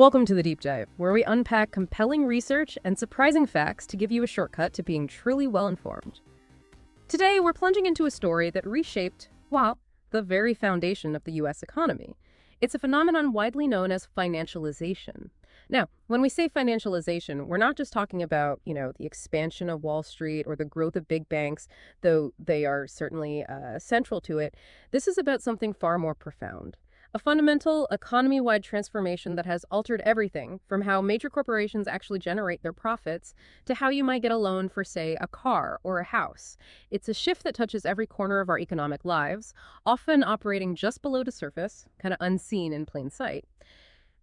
Welcome to the Deep Dive, where we unpack compelling research and surprising facts to give you a shortcut to being truly well-informed. Today, we're plunging into a story that reshaped, well, the very foundation of the U.S. economy. It's a phenomenon widely known as financialization. Now, when we say financialization, we're not just talking about, the expansion of Wall Street or the growth of big banks, though they are certainly central to it. This is about something far more profound. A fundamental, economy-wide transformation that has altered everything from how major corporations actually generate their profits to how you might get a loan for, say, a car or a house. It's a shift that touches every corner of our economic lives, often operating just below the surface, kind of unseen in plain sight.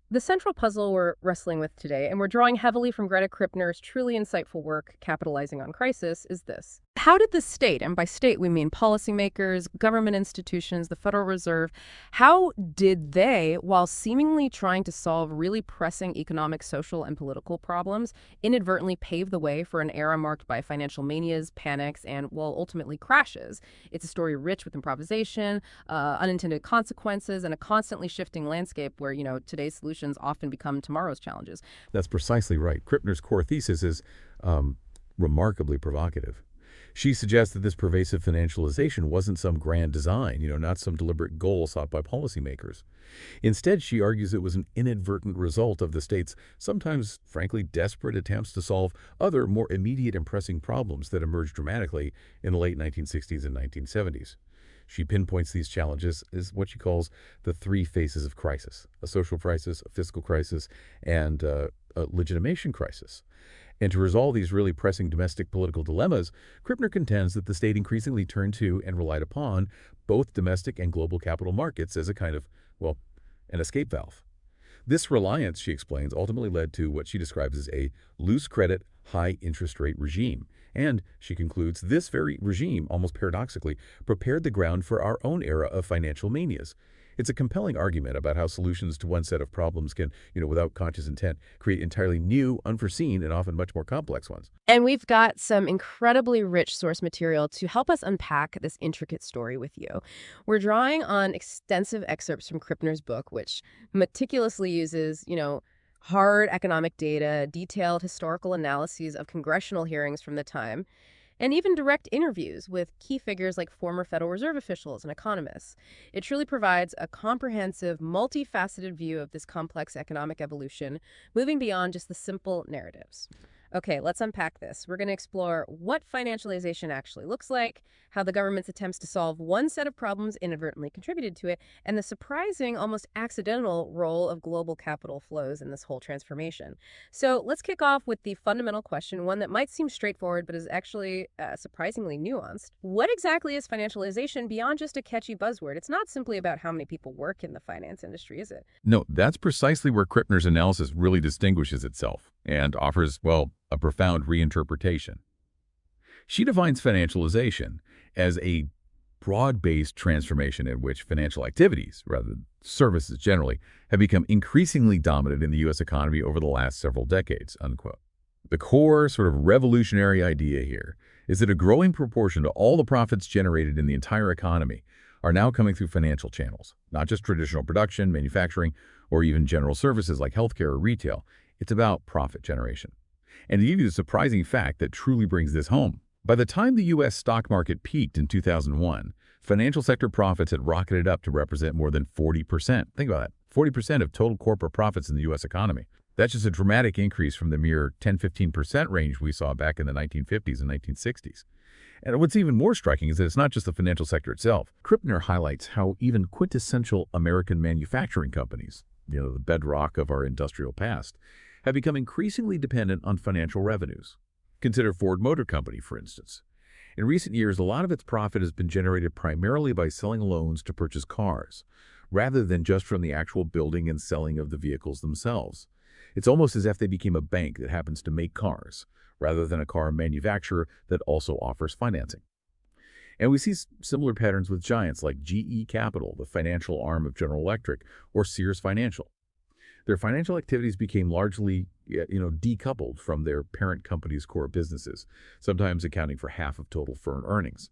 The central puzzle we're wrestling with today, and we're drawing heavily from Greta Krippner's truly insightful work, Capitalizing on Crisis, is this. How did the state, and by state we mean policymakers, government institutions, the Federal Reserve, how did they, while seemingly trying to solve really pressing economic, social, and political problems, inadvertently pave the way for an era marked by financial manias, panics, and, well, ultimately crashes? It's a story rich with improvisation, unintended consequences, and a constantly shifting landscape where, today's solutions often become tomorrow's challenges. That's precisely right. Krippner's core thesis is remarkably provocative. She suggests that this pervasive financialization wasn't some grand design, not some deliberate goal sought by policymakers. Instead, she argues it was an inadvertent result of the state's sometimes, frankly, desperate attempts to solve other, more immediate and pressing problems that emerged dramatically in the late 1960s and 1970s. She pinpoints these challenges as what she calls the three phases of crisis: a social crisis, a fiscal crisis, and a legitimation crisis. And to resolve these really pressing domestic political dilemmas, Krippner contends that the state increasingly turned to and relied upon both domestic and global capital markets as a kind of, an escape valve. This reliance, she explains, ultimately led to what she describes as a loose credit, high interest rate regime. And, she concludes, this very regime, almost paradoxically, prepared the ground for our own era of financial manias. It's a compelling argument about how solutions to one set of problems can, without conscious intent, create entirely new, unforeseen, and often much more complex ones. And we've got some incredibly rich source material to help us unpack this intricate story with you. We're drawing on extensive excerpts from Krippner's book, which meticulously uses, hard economic data, detailed historical analyses of congressional hearings from the time, and even direct interviews with key figures like former Federal Reserve officials and economists. It truly provides a comprehensive, multifaceted view of this complex economic evolution, moving beyond just the simple narratives. Okay, let's unpack this. We're going to explore what financialization actually looks like, how the government's attempts to solve one set of problems inadvertently contributed to it, and the surprising, almost accidental role of global capital flows in this whole transformation. So let's kick off with the fundamental question, one that might seem straightforward, but is actually surprisingly nuanced. What exactly is financialization beyond just a catchy buzzword? It's not simply about how many people work in the finance industry, is it? No, that's precisely where Krippner's analysis really distinguishes itself and offers, a profound reinterpretation. She defines financialization as a broad-based transformation in which financial activities, rather than services generally, have become increasingly dominant in the U.S. economy over the last several decades, unquote. The core sort of revolutionary idea here is that a growing proportion of all the profits generated in the entire economy are now coming through financial channels, not just traditional production, manufacturing, or even general services like healthcare or retail. It's about profit generation. And to give you the surprising fact that truly brings this home, by the time the U.S. stock market peaked in 2001, financial sector profits had rocketed up to represent more than 40%. Think about that, 40% of total corporate profits in the U.S. economy. That's just a dramatic increase from the mere 10-15% range we saw back in the 1950s and 1960s. And what's even more striking is that it's not just the financial sector itself. Krippner highlights how even quintessential American manufacturing companies, the bedrock of our industrial past, have become increasingly dependent on financial revenues. Consider Ford Motor Company, for instance. In recent years, a lot of its profit has been generated primarily by selling loans to purchase cars, rather than just from the actual building and selling of the vehicles themselves. It's almost as if they became a bank that happens to make cars, rather than a car manufacturer that also offers financing. And we see similar patterns with giants like GE Capital, the financial arm of General Electric, or Sears Financial. Their financial activities became largely, decoupled from their parent company's core businesses, sometimes accounting for half of total firm earnings.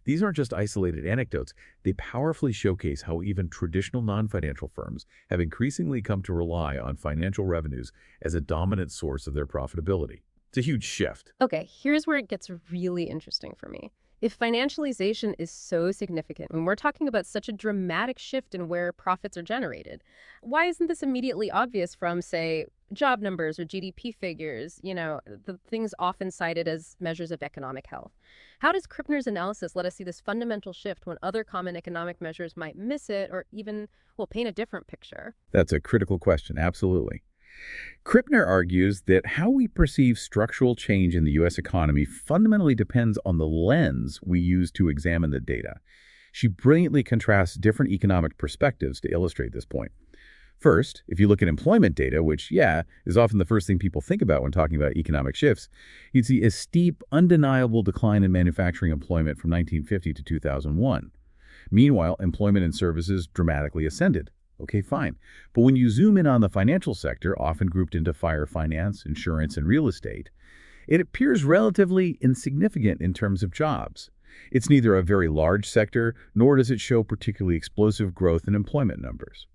These aren't just isolated anecdotes. They powerfully showcase how even traditional non-financial firms have increasingly come to rely on financial revenues as a dominant source of their profitability. It's a huge shift. Okay, here's where it gets really interesting for me. If financialization is so significant, when we're talking about such a dramatic shift in where profits are generated, why isn't this immediately obvious from, say, job numbers or GDP figures, the things often cited as measures of economic health? How does Krippner's analysis let us see this fundamental shift when other common economic measures might miss it or even, well, paint a different picture? That's a critical question, absolutely. Krippner argues that how we perceive structural change in the U.S. economy fundamentally depends on the lens we use to examine the data. She brilliantly contrasts different economic perspectives to illustrate this point. First, if you look at employment data, which, is often the first thing people think about when talking about economic shifts, you'd see a steep, undeniable decline in manufacturing employment from 1950 to 2001. Meanwhile, employment in services dramatically ascended. Okay, fine. But when you zoom in on the financial sector, often grouped into fire finance, insurance, and real estate, it appears relatively insignificant in terms of jobs. It's neither a very large sector, nor does it show particularly explosive growth in employment numbers.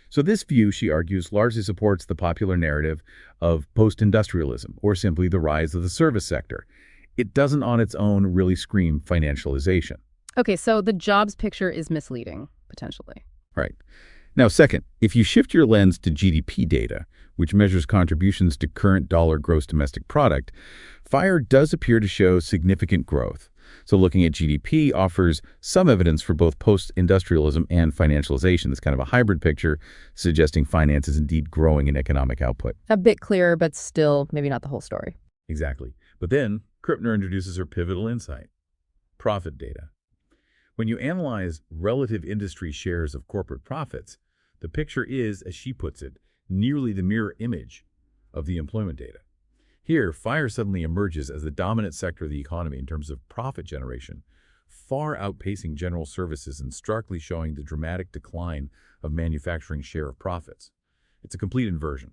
So this view, she argues, largely supports the popular narrative of post-industrialism, or simply the rise of the service sector. It doesn't on its own really scream financialization. Okay, so the jobs picture is misleading, potentially. Right. Now, second, if you shift your lens to GDP data, which measures contributions to current dollar gross domestic product, FIRE does appear to show significant growth. So looking at GDP offers some evidence for both post-industrialism and financialization. It's kind of a hybrid picture suggesting finance is indeed growing in economic output. A bit clearer, but still maybe not the whole story. Exactly. But then Krippner introduces her pivotal insight: profit data. When you analyze relative industry shares of corporate profits, the picture is, as she puts it, nearly the mirror image of the employment data. Here, FIRE suddenly emerges as the dominant sector of the economy in terms of profit generation, far outpacing general services and starkly showing the dramatic decline of manufacturing share of profits. It's a complete inversion.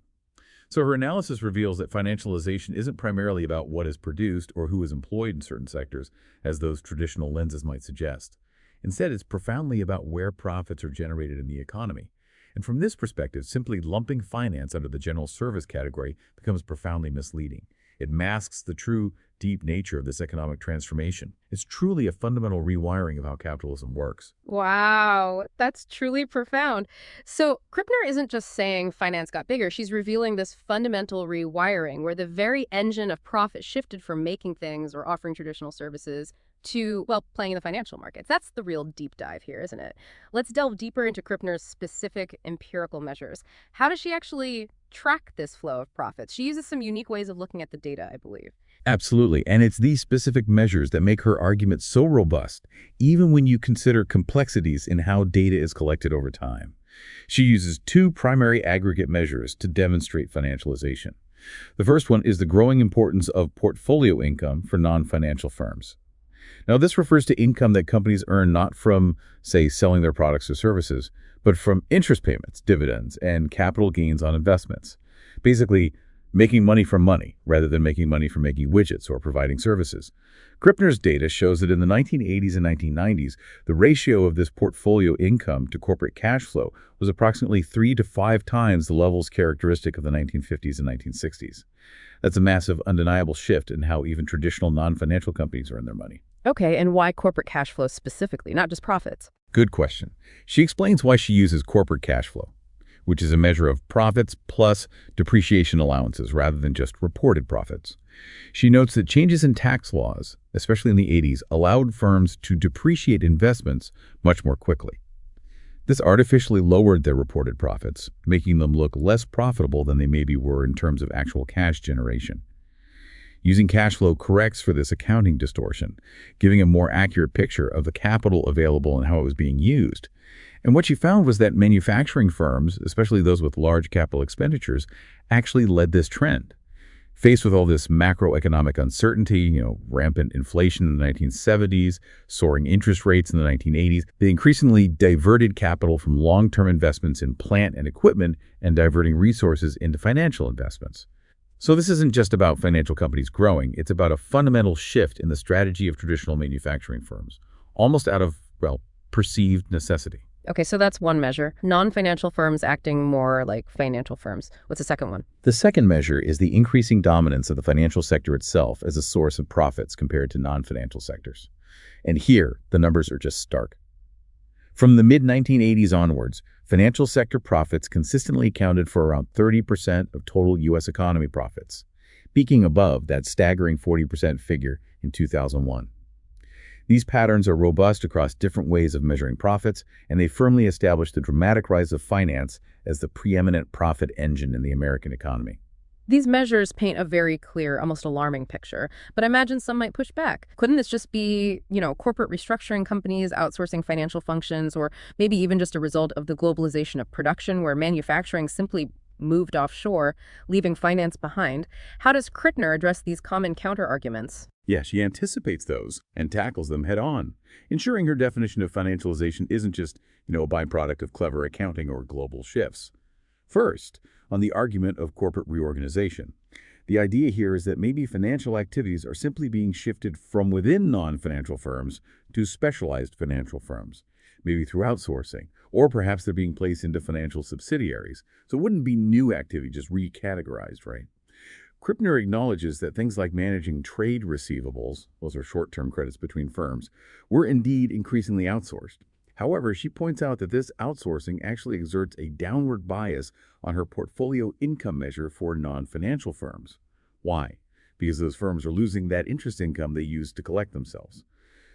So her analysis reveals that financialization isn't primarily about what is produced or who is employed in certain sectors, as those traditional lenses might suggest. Instead, it's profoundly about where profits are generated in the economy. And from this perspective, simply lumping finance under the general service category becomes profoundly misleading. It masks the true, deep nature of this economic transformation. It's truly a fundamental rewiring of how capitalism works. Wow, that's truly profound. So Krippner isn't just saying finance got bigger. She's revealing this fundamental rewiring where the very engine of profit shifted from making things or offering traditional services to, well, playing in the financial markets. That's the real deep dive here, isn't it? Let's delve deeper into Krippner's specific empirical measures. How does she actually track this flow of profits? She uses some unique ways of looking at the data, I believe. Absolutely, and it's these specific measures that make her argument so robust, even when you consider complexities in how data is collected over time. She uses two primary aggregate measures to demonstrate financialization. The first one is the growing importance of portfolio income for non-financial firms. Now, this refers to income that companies earn not from, say, selling their products or services, but from interest payments, dividends, and capital gains on investments. Basically, making money from money rather than making money from making widgets or providing services. Krippner's data shows that in the 1980s and 1990s, the ratio of this portfolio income to corporate cash flow was approximately 3 to 5 times the levels characteristic of the 1950s and 1960s. That's a massive, undeniable shift in how even traditional non-financial companies earn their money. Okay, and why corporate cash flow specifically, not just profits? Good question. She explains why she uses corporate cash flow, which is a measure of profits plus depreciation allowances rather than just reported profits. She notes that changes in tax laws, especially in the 80s, allowed firms to depreciate investments much more quickly. This artificially lowered their reported profits, making them look less profitable than they maybe were in terms of actual cash generation. Using cash flow corrects for this accounting distortion, giving a more accurate picture of the capital available and how it was being used. And what she found was that manufacturing firms, especially those with large capital expenditures, actually led this trend. Faced with all this macroeconomic uncertainty, rampant inflation in the 1970s, soaring interest rates in the 1980s, they increasingly diverted capital from long-term investments in plant and equipment and diverting resources into financial investments. So this isn't just about financial companies growing, it's about a fundamental shift in the strategy of traditional manufacturing firms, almost out of, well, perceived necessity. Okay, so that's one measure. Non-financial firms acting more like financial firms. What's the second one? The second measure is the increasing dominance of the financial sector itself as a source of profits compared to non-financial sectors. And here, the numbers are just stark. From the mid-1980s onwards, financial sector profits consistently accounted for around 30% of total U.S. economy profits, peaking above that staggering 40% figure in 2001. These patterns are robust across different ways of measuring profits, and they firmly establish the dramatic rise of finance as the preeminent profit engine in the American economy. These measures paint a very clear, almost alarming picture, but I imagine some might push back. Couldn't this just be, corporate restructuring companies outsourcing financial functions, or maybe even just a result of the globalization of production where manufacturing simply moved offshore, leaving finance behind? How does Krittner address these common counter-arguments? Yeah, she anticipates those and tackles them head on, ensuring her definition of financialization isn't just, a byproduct of clever accounting or global shifts. First, on the argument of corporate reorganization. The idea here is that maybe financial activities are simply being shifted from within non-financial firms to specialized financial firms, maybe through outsourcing, or perhaps they're being placed into financial subsidiaries. So it wouldn't be new activity, just recategorized, right? Krittner acknowledges that things like managing trade receivables, those are short-term credits between firms, were indeed increasingly outsourced. However, she points out that this outsourcing actually exerts a downward bias on her portfolio income measure for non-financial firms. Why? Because those firms are losing that interest income they use to collect themselves.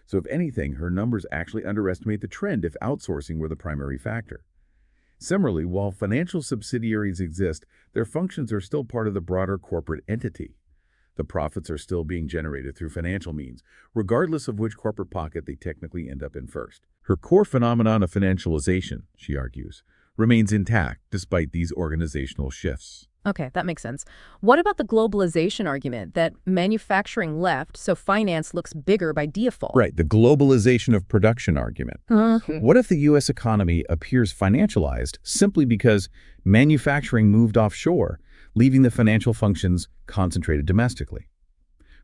So if anything, her numbers actually underestimate the trend if outsourcing were the primary factor. Similarly, while financial subsidiaries exist, their functions are still part of the broader corporate entity. The profits are still being generated through financial means, regardless of which corporate pocket they technically end up in first. Her core phenomenon of financialization, she argues, remains intact despite these organizational shifts. Okay, that makes sense. What about the globalization argument that manufacturing left, so finance looks bigger by default? Right, the globalization of production argument. What if the U.S. economy appears financialized simply because manufacturing moved offshore, leaving the financial functions concentrated domestically?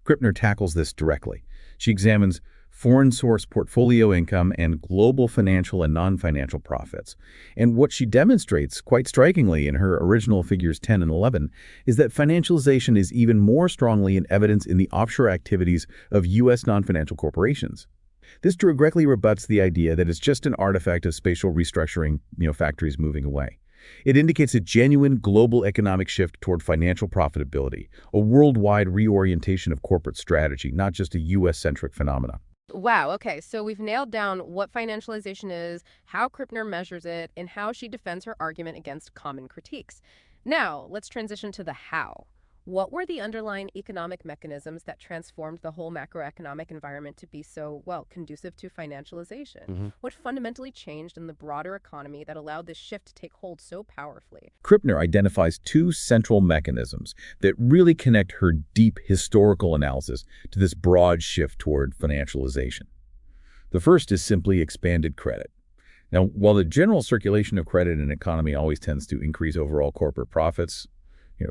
Krittner tackles this directly. She examines foreign source portfolio income and global financial and non-financial profits. And what she demonstrates, quite strikingly in her original figures 10 and 11, is that financialization is even more strongly in evidence in the offshore activities of U.S. non-financial corporations. This directly rebuts the idea that it's just an artifact of spatial restructuring, factories moving away. It indicates a genuine global economic shift toward financial profitability, a worldwide reorientation of corporate strategy, not just a U.S.-centric phenomenon. Wow, okay, so we've nailed down what financialization is, how Krittner measures it, and how she defends her argument against common critiques. Now, let's transition to the how. What were the underlying economic mechanisms that transformed the whole macroeconomic environment to be so, conducive to financialization? What fundamentally changed in the broader economy that allowed this shift to take hold so powerfully? Krittner identifies two central mechanisms that really connect her deep historical analysis to this broad shift toward financialization. The first is simply expanded credit. Now, while the general circulation of credit in an economy always tends to increase overall corporate profits,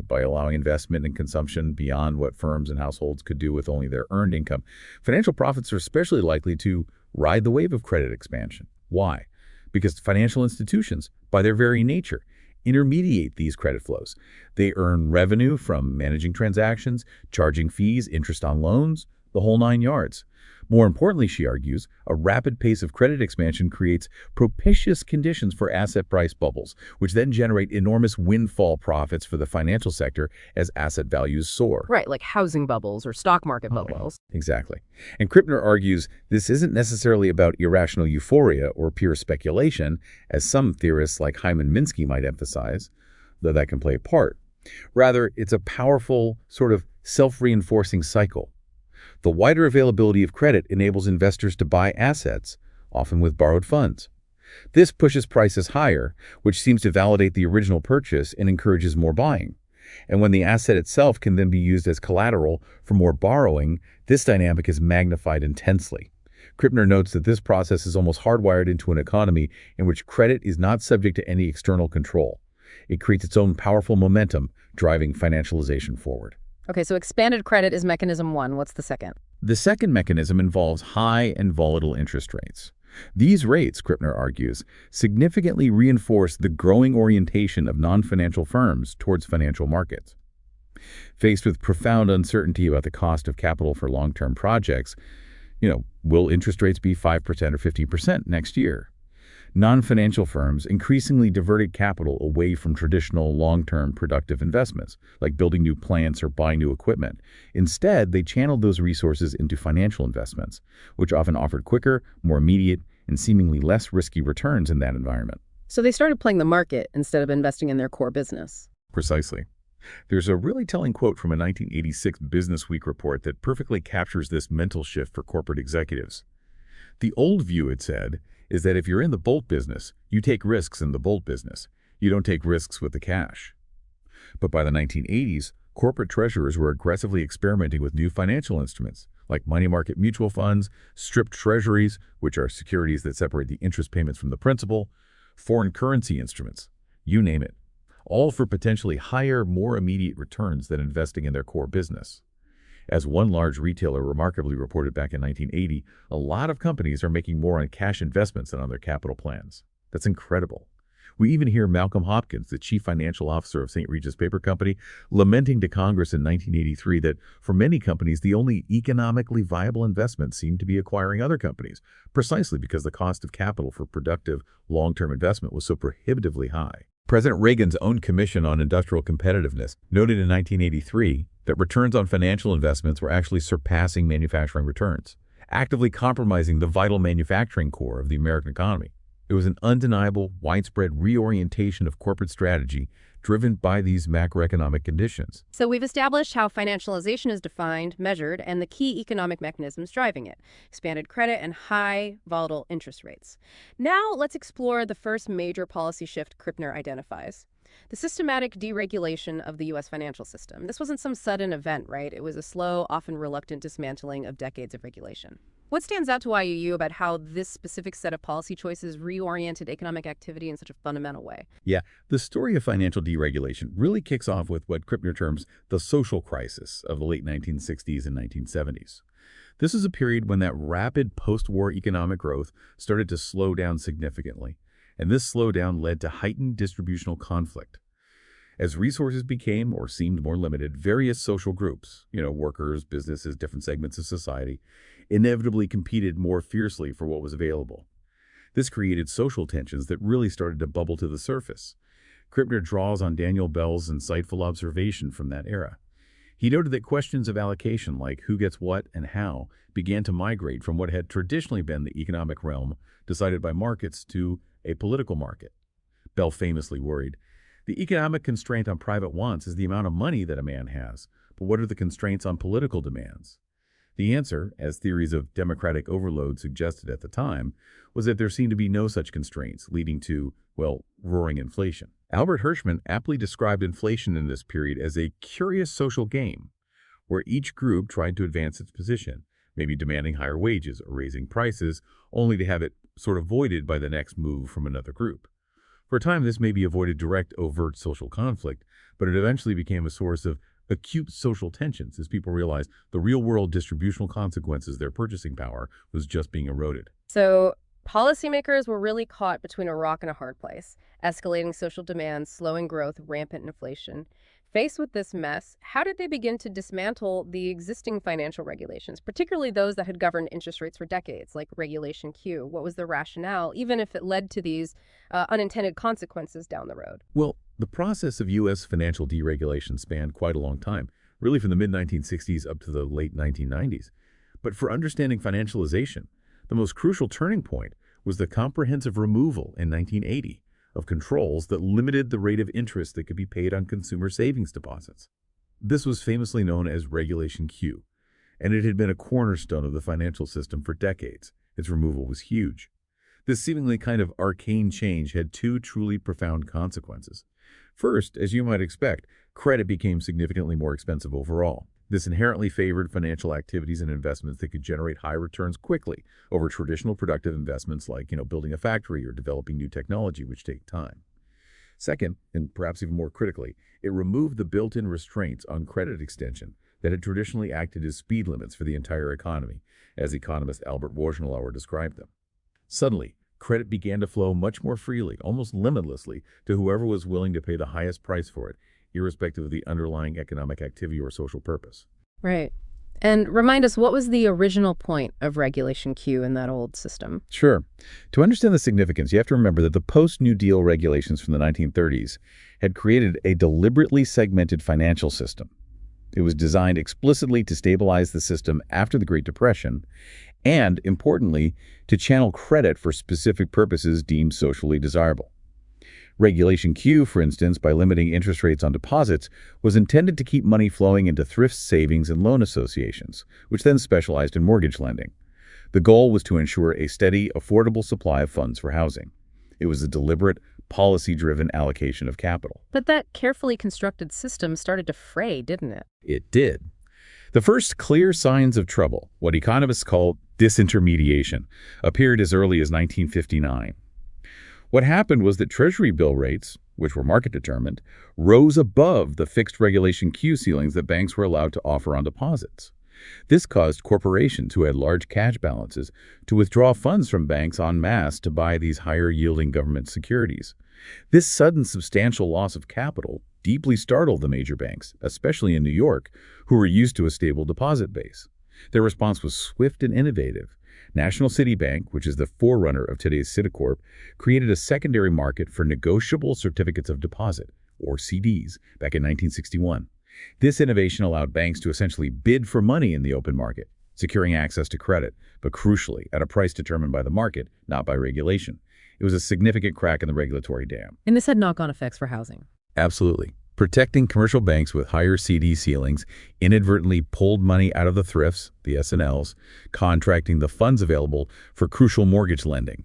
by allowing investment and consumption beyond what firms and households could do with only their earned income, financial profits are especially likely to ride the wave of credit expansion. Why? Because financial institutions, by their very nature, intermediate these credit flows. They earn revenue from managing transactions, charging fees, interest on loans, the whole nine yards. More importantly, she argues, a rapid pace of credit expansion creates propitious conditions for asset price bubbles, which then generate enormous windfall profits for the financial sector as asset values soar. Right, like housing bubbles or stock market bubbles. Exactly. And Krittner argues this isn't necessarily about irrational euphoria or pure speculation, as some theorists like Hyman Minsky might emphasize, though that can play a part. Rather, it's a powerful, sort of self-reinforcing cycle. The wider availability of credit enables investors to buy assets, often with borrowed funds. This pushes prices higher, which seems to validate the original purchase and encourages more buying. And when the asset itself can then be used as collateral for more borrowing, this dynamic is magnified intensely. Krittner notes that this process is almost hardwired into an economy in which credit is not subject to any external control. It creates its own powerful momentum, driving financialization forward. Okay, so expanded credit is mechanism one. What's the second? The second mechanism involves high and volatile interest rates. These rates, Krippner argues, significantly reinforce the growing orientation of non-financial firms towards financial markets. Faced with profound uncertainty about the cost of capital for long-term projects, will interest rates be 5% or 15% next year? Non-financial firms increasingly diverted capital away from traditional long-term productive investments, like building new plants or buying new equipment. Instead, they channeled those resources into financial investments, which often offered quicker, more immediate, and seemingly less risky returns in that environment. So they started playing the market instead of investing in their core business. Precisely. There's a really telling quote from a 1986 Business Week report that perfectly captures this mental shift for corporate executives. The old view, it said, is that if you're in the bolt business, you take risks in the bolt business. You don't take risks with the cash. But by the 1980s, corporate treasurers were aggressively experimenting with new financial instruments, like money market mutual funds, stripped treasuries, which are securities that separate the interest payments from the principal, foreign currency instruments, you name it, all for potentially higher, more immediate returns than investing in their core business. As one large retailer remarkably reported back in 1980, a lot of companies are making more on cash investments than on their capital plans. That's incredible. We even hear Malcolm Hopkins, the chief financial officer of St. Regis Paper Company, lamenting to Congress in 1983 that for many companies, the only economically viable investment seemed to be acquiring other companies, precisely because the cost of capital for productive, long-term investment was so prohibitively high. President Reagan's own Commission on Industrial Competitiveness noted in 1983 that returns on financial investments were actually surpassing manufacturing returns, actively compromising the vital manufacturing core of the American economy. It was an undeniable, widespread reorientation of corporate strategy driven by these macroeconomic conditions. So we've established how financialization is defined, measured, and the key economic mechanisms driving it: expanded credit and high, volatile interest rates. Now let's explore the first major policy shift Krippner identifies: the systematic deregulation of the U.S. financial system. This wasn't some sudden event, right? It was a slow, often reluctant dismantling of decades of regulation. What stands out to IUU about how this specific set of policy choices reoriented economic activity in such a fundamental way? Yeah, the story of financial deregulation really kicks off with what Krippner terms the social crisis of the late 1960s and 1970s. This is a period when that rapid post-war economic growth started to slow down significantly, and this slowdown led to heightened distributional conflict. As resources became or seemed more limited, various social groups, workers, businesses, different segments of society, inevitably competed more fiercely for what was available. This created social tensions that really started to bubble to the surface. Krippner draws on Daniel Bell's insightful observation from that era. He noted that questions of allocation, like who gets what and how, began to migrate from what had traditionally been the economic realm decided by markets to a political market. Bell famously worried, "The economic constraint on private wants is the amount of money that a man has, but what are the constraints on political demands?" The answer, as theories of democratic overload suggested at the time, was that there seemed to be no such constraints, leading to, roaring inflation. Albert Hirschman aptly described inflation in this period as a curious social game, where each group tried to advance its position, maybe demanding higher wages or raising prices, only to have it sort of voided by the next move from another group. For a time, this maybe avoided direct, overt social conflict, but it eventually became a source of acute social tensions as people realized the real-world distributional consequences of their purchasing power was just being eroded. So policymakers were really caught between a rock and a hard place: escalating social demands, slowing growth, rampant inflation. Faced with this mess, how did they begin to dismantle the existing financial regulations, particularly those that had governed interest rates for decades, like Regulation Q? What was the rationale, even if it led to these unintended consequences down the road? Well, the process of U.S. financial deregulation spanned quite a long time, really from the mid-1960s up to the late 1990s. But for understanding financialization, the most crucial turning point was the comprehensive removal in 1980 of controls that limited the rate of interest that could be paid on consumer savings deposits. This was famously known as Regulation Q, and it had been a cornerstone of the financial system for decades. Its removal was huge. This seemingly kind of arcane change had two truly profound consequences. First, as you might expect, credit became significantly more expensive overall. This inherently favored financial activities and investments that could generate high returns quickly over traditional productive investments like, building a factory or developing new technology, which take time. Second, and perhaps even more critically, it removed the built-in restraints on credit extension that had traditionally acted as speed limits for the entire economy, as economist Albert Wojnalauer described them. Suddenly, credit began to flow much more freely, almost limitlessly, to whoever was willing to pay the highest price for it, irrespective of the underlying economic activity or social purpose. Right. And remind us, what was the original point of Regulation Q in that old system? Sure. To understand the significance, you have to remember that the post-New Deal regulations from the 1930s had created a deliberately segmented financial system. It was designed explicitly to stabilize the system after the Great Depression and, importantly, to channel credit for specific purposes deemed socially desirable. Regulation Q, for instance, by limiting interest rates on deposits, was intended to keep money flowing into thrift savings and loan associations, which then specialized in mortgage lending. The goal was to ensure a steady, affordable supply of funds for housing. It was a deliberate, policy-driven allocation of capital. But that carefully constructed system started to fray, didn't it? It did. The first clear signs of trouble, what economists call disintermediation, appeared as early as 1959. What happened was that Treasury bill rates, which were market-determined, rose above the fixed Regulation Q ceilings that banks were allowed to offer on deposits. This caused corporations who had large cash balances to withdraw funds from banks en masse to buy these higher-yielding government securities. This sudden substantial loss of capital deeply startled the major banks, especially in New York, who were used to a stable deposit base. Their response was swift and innovative. National City Bank, which is the forerunner of today's Citicorp, created a secondary market for negotiable certificates of deposit, or CDs, back in 1961. This innovation allowed banks to essentially bid for money in the open market, securing access to credit, but crucially, at a price determined by the market, not by regulation. It was a significant crack in the regulatory dam. And this had knock-on effects for housing. Absolutely. Protecting commercial banks with higher CD ceilings inadvertently pulled money out of the thrifts, the S&Ls, contracting the funds available for crucial mortgage lending.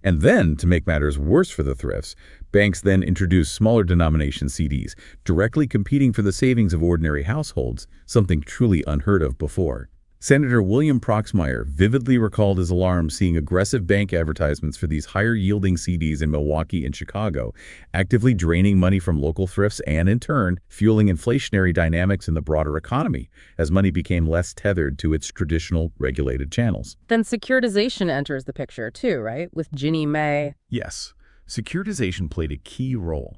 And then, to make matters worse for the thrifts, banks then introduced smaller denomination CDs, directly competing for the savings of ordinary households, something truly unheard of before. Senator William Proxmire vividly recalled his alarm seeing aggressive bank advertisements for these higher-yielding CDs in Milwaukee and Chicago, actively draining money from local thrifts and, in turn, fueling inflationary dynamics in the broader economy as money became less tethered to its traditional regulated channels. Then securitization enters the picture too, right? With Ginnie Mae. Yes, securitization played a key role.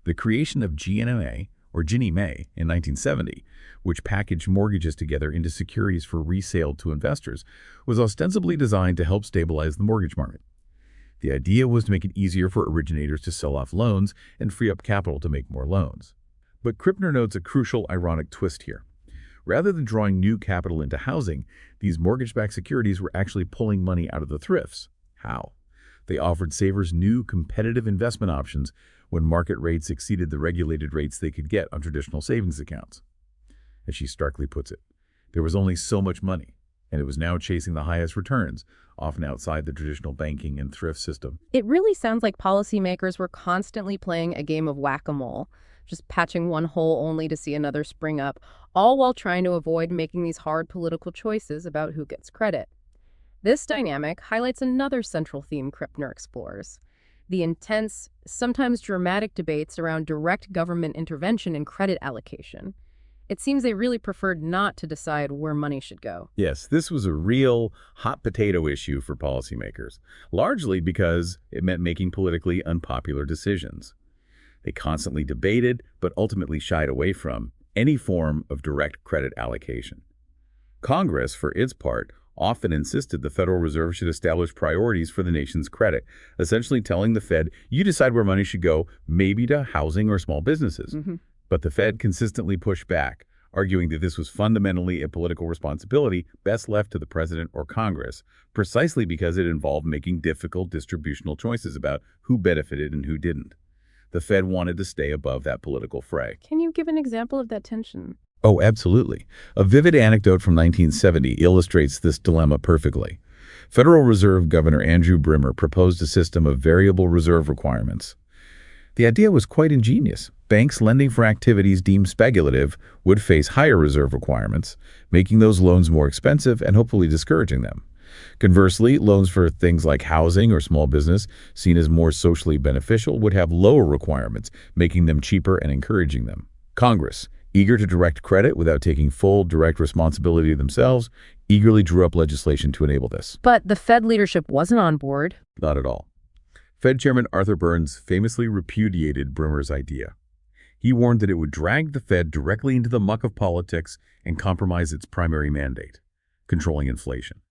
The creation of GNMA, or Ginnie Mae, in 1970, which packaged mortgages together into securities for resale to investors, was ostensibly designed to help stabilize the mortgage market. The idea was to make it easier for originators to sell off loans and free up capital to make more loans. But Krippner notes a crucial ironic twist here. Rather than drawing new capital into housing, these mortgage-backed securities were actually pulling money out of the thrifts. How? They offered savers new competitive investment options when market rates exceeded the regulated rates they could get on traditional savings accounts. As she starkly puts it, there was only so much money, and it was now chasing the highest returns, often outside the traditional banking and thrift system. It really sounds like policymakers were constantly playing a game of whack-a-mole, just patching one hole only to see another spring up, all while trying to avoid making these hard political choices about who gets credit. This dynamic highlights another central theme Krippner explores: the intense, sometimes dramatic debates around direct government intervention and credit allocation. It seems they really preferred not to decide where money should go. Yes, this was a real hot potato issue for policymakers, largely because it meant making politically unpopular decisions. They constantly debated, but ultimately shied away from, any form of direct credit allocation. Congress, for its part, often insisted the Federal Reserve should establish priorities for the nation's credit, essentially telling the Fed, you decide where money should go, maybe to housing or small businesses. But the Fed consistently pushed back, arguing that this was fundamentally a political responsibility best left to the president or Congress, precisely because it involved making difficult distributional choices about who benefited and who didn't. The Fed wanted to stay above that political fray. Can you give an example of that tension? Oh, absolutely. A vivid anecdote from 1970 illustrates this dilemma perfectly. Federal Reserve Governor Andrew Brimmer proposed a system of variable reserve requirements. The idea was quite ingenious. Banks lending for activities deemed speculative would face higher reserve requirements, making those loans more expensive and hopefully discouraging them. Conversely, loans for things like housing or small business, seen as more socially beneficial, would have lower requirements, making them cheaper and encouraging them. Congress, eager to direct credit without taking full direct responsibility themselves, eagerly drew up legislation to enable this. But the Fed leadership wasn't on board. Not at all. Fed Chairman Arthur Burns famously repudiated Brimmer's idea. He warned that it would drag the Fed directly into the muck of politics and compromise its primary mandate, controlling inflation.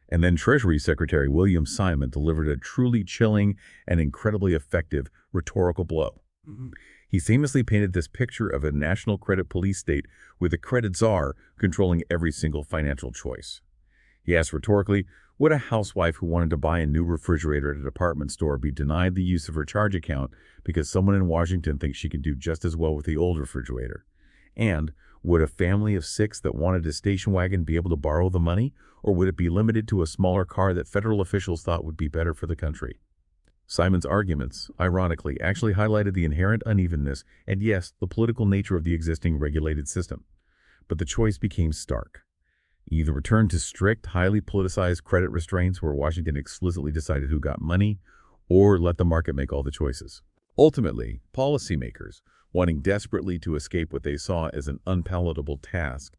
And then Treasury Secretary William Simon delivered a truly chilling and incredibly effective rhetorical blow. He famously painted this picture of a national credit police state with a credit czar controlling every single financial choice. He asked rhetorically, would a housewife who wanted to buy a new refrigerator at a department store be denied the use of her charge account because someone in Washington thinks she can do just as well with the old refrigerator? And would a family of 6 that wanted a station wagon be able to borrow the money, or would it be limited to a smaller car that federal officials thought would be better for the country? Simon's arguments, ironically, actually highlighted the inherent unevenness and, yes, the political nature of the existing regulated system. But the choice became stark. Either return to strict, highly politicized credit restraints where Washington explicitly decided who got money, or let the market make all the choices. Ultimately, policymakers, wanting desperately to escape what they saw as an unpalatable task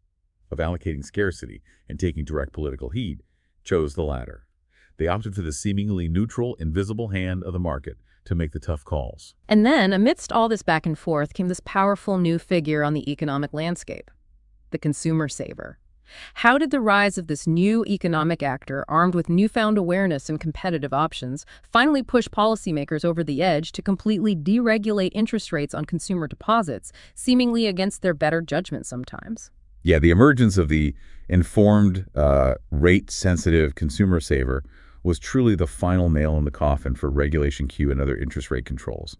of allocating scarcity and taking direct political heed, chose the latter. They opted for the seemingly neutral, invisible hand of the market to make the tough calls. And then, amidst all this back and forth, came this powerful new figure on the economic landscape, the consumer saver. How did the rise of this new economic actor, armed with newfound awareness and competitive options, finally push policymakers over the edge to completely deregulate interest rates on consumer deposits, seemingly against their better judgment sometimes? Yeah, the emergence of the informed, rate-sensitive consumer saver was truly the final nail in the coffin for Regulation Q and other interest rate controls.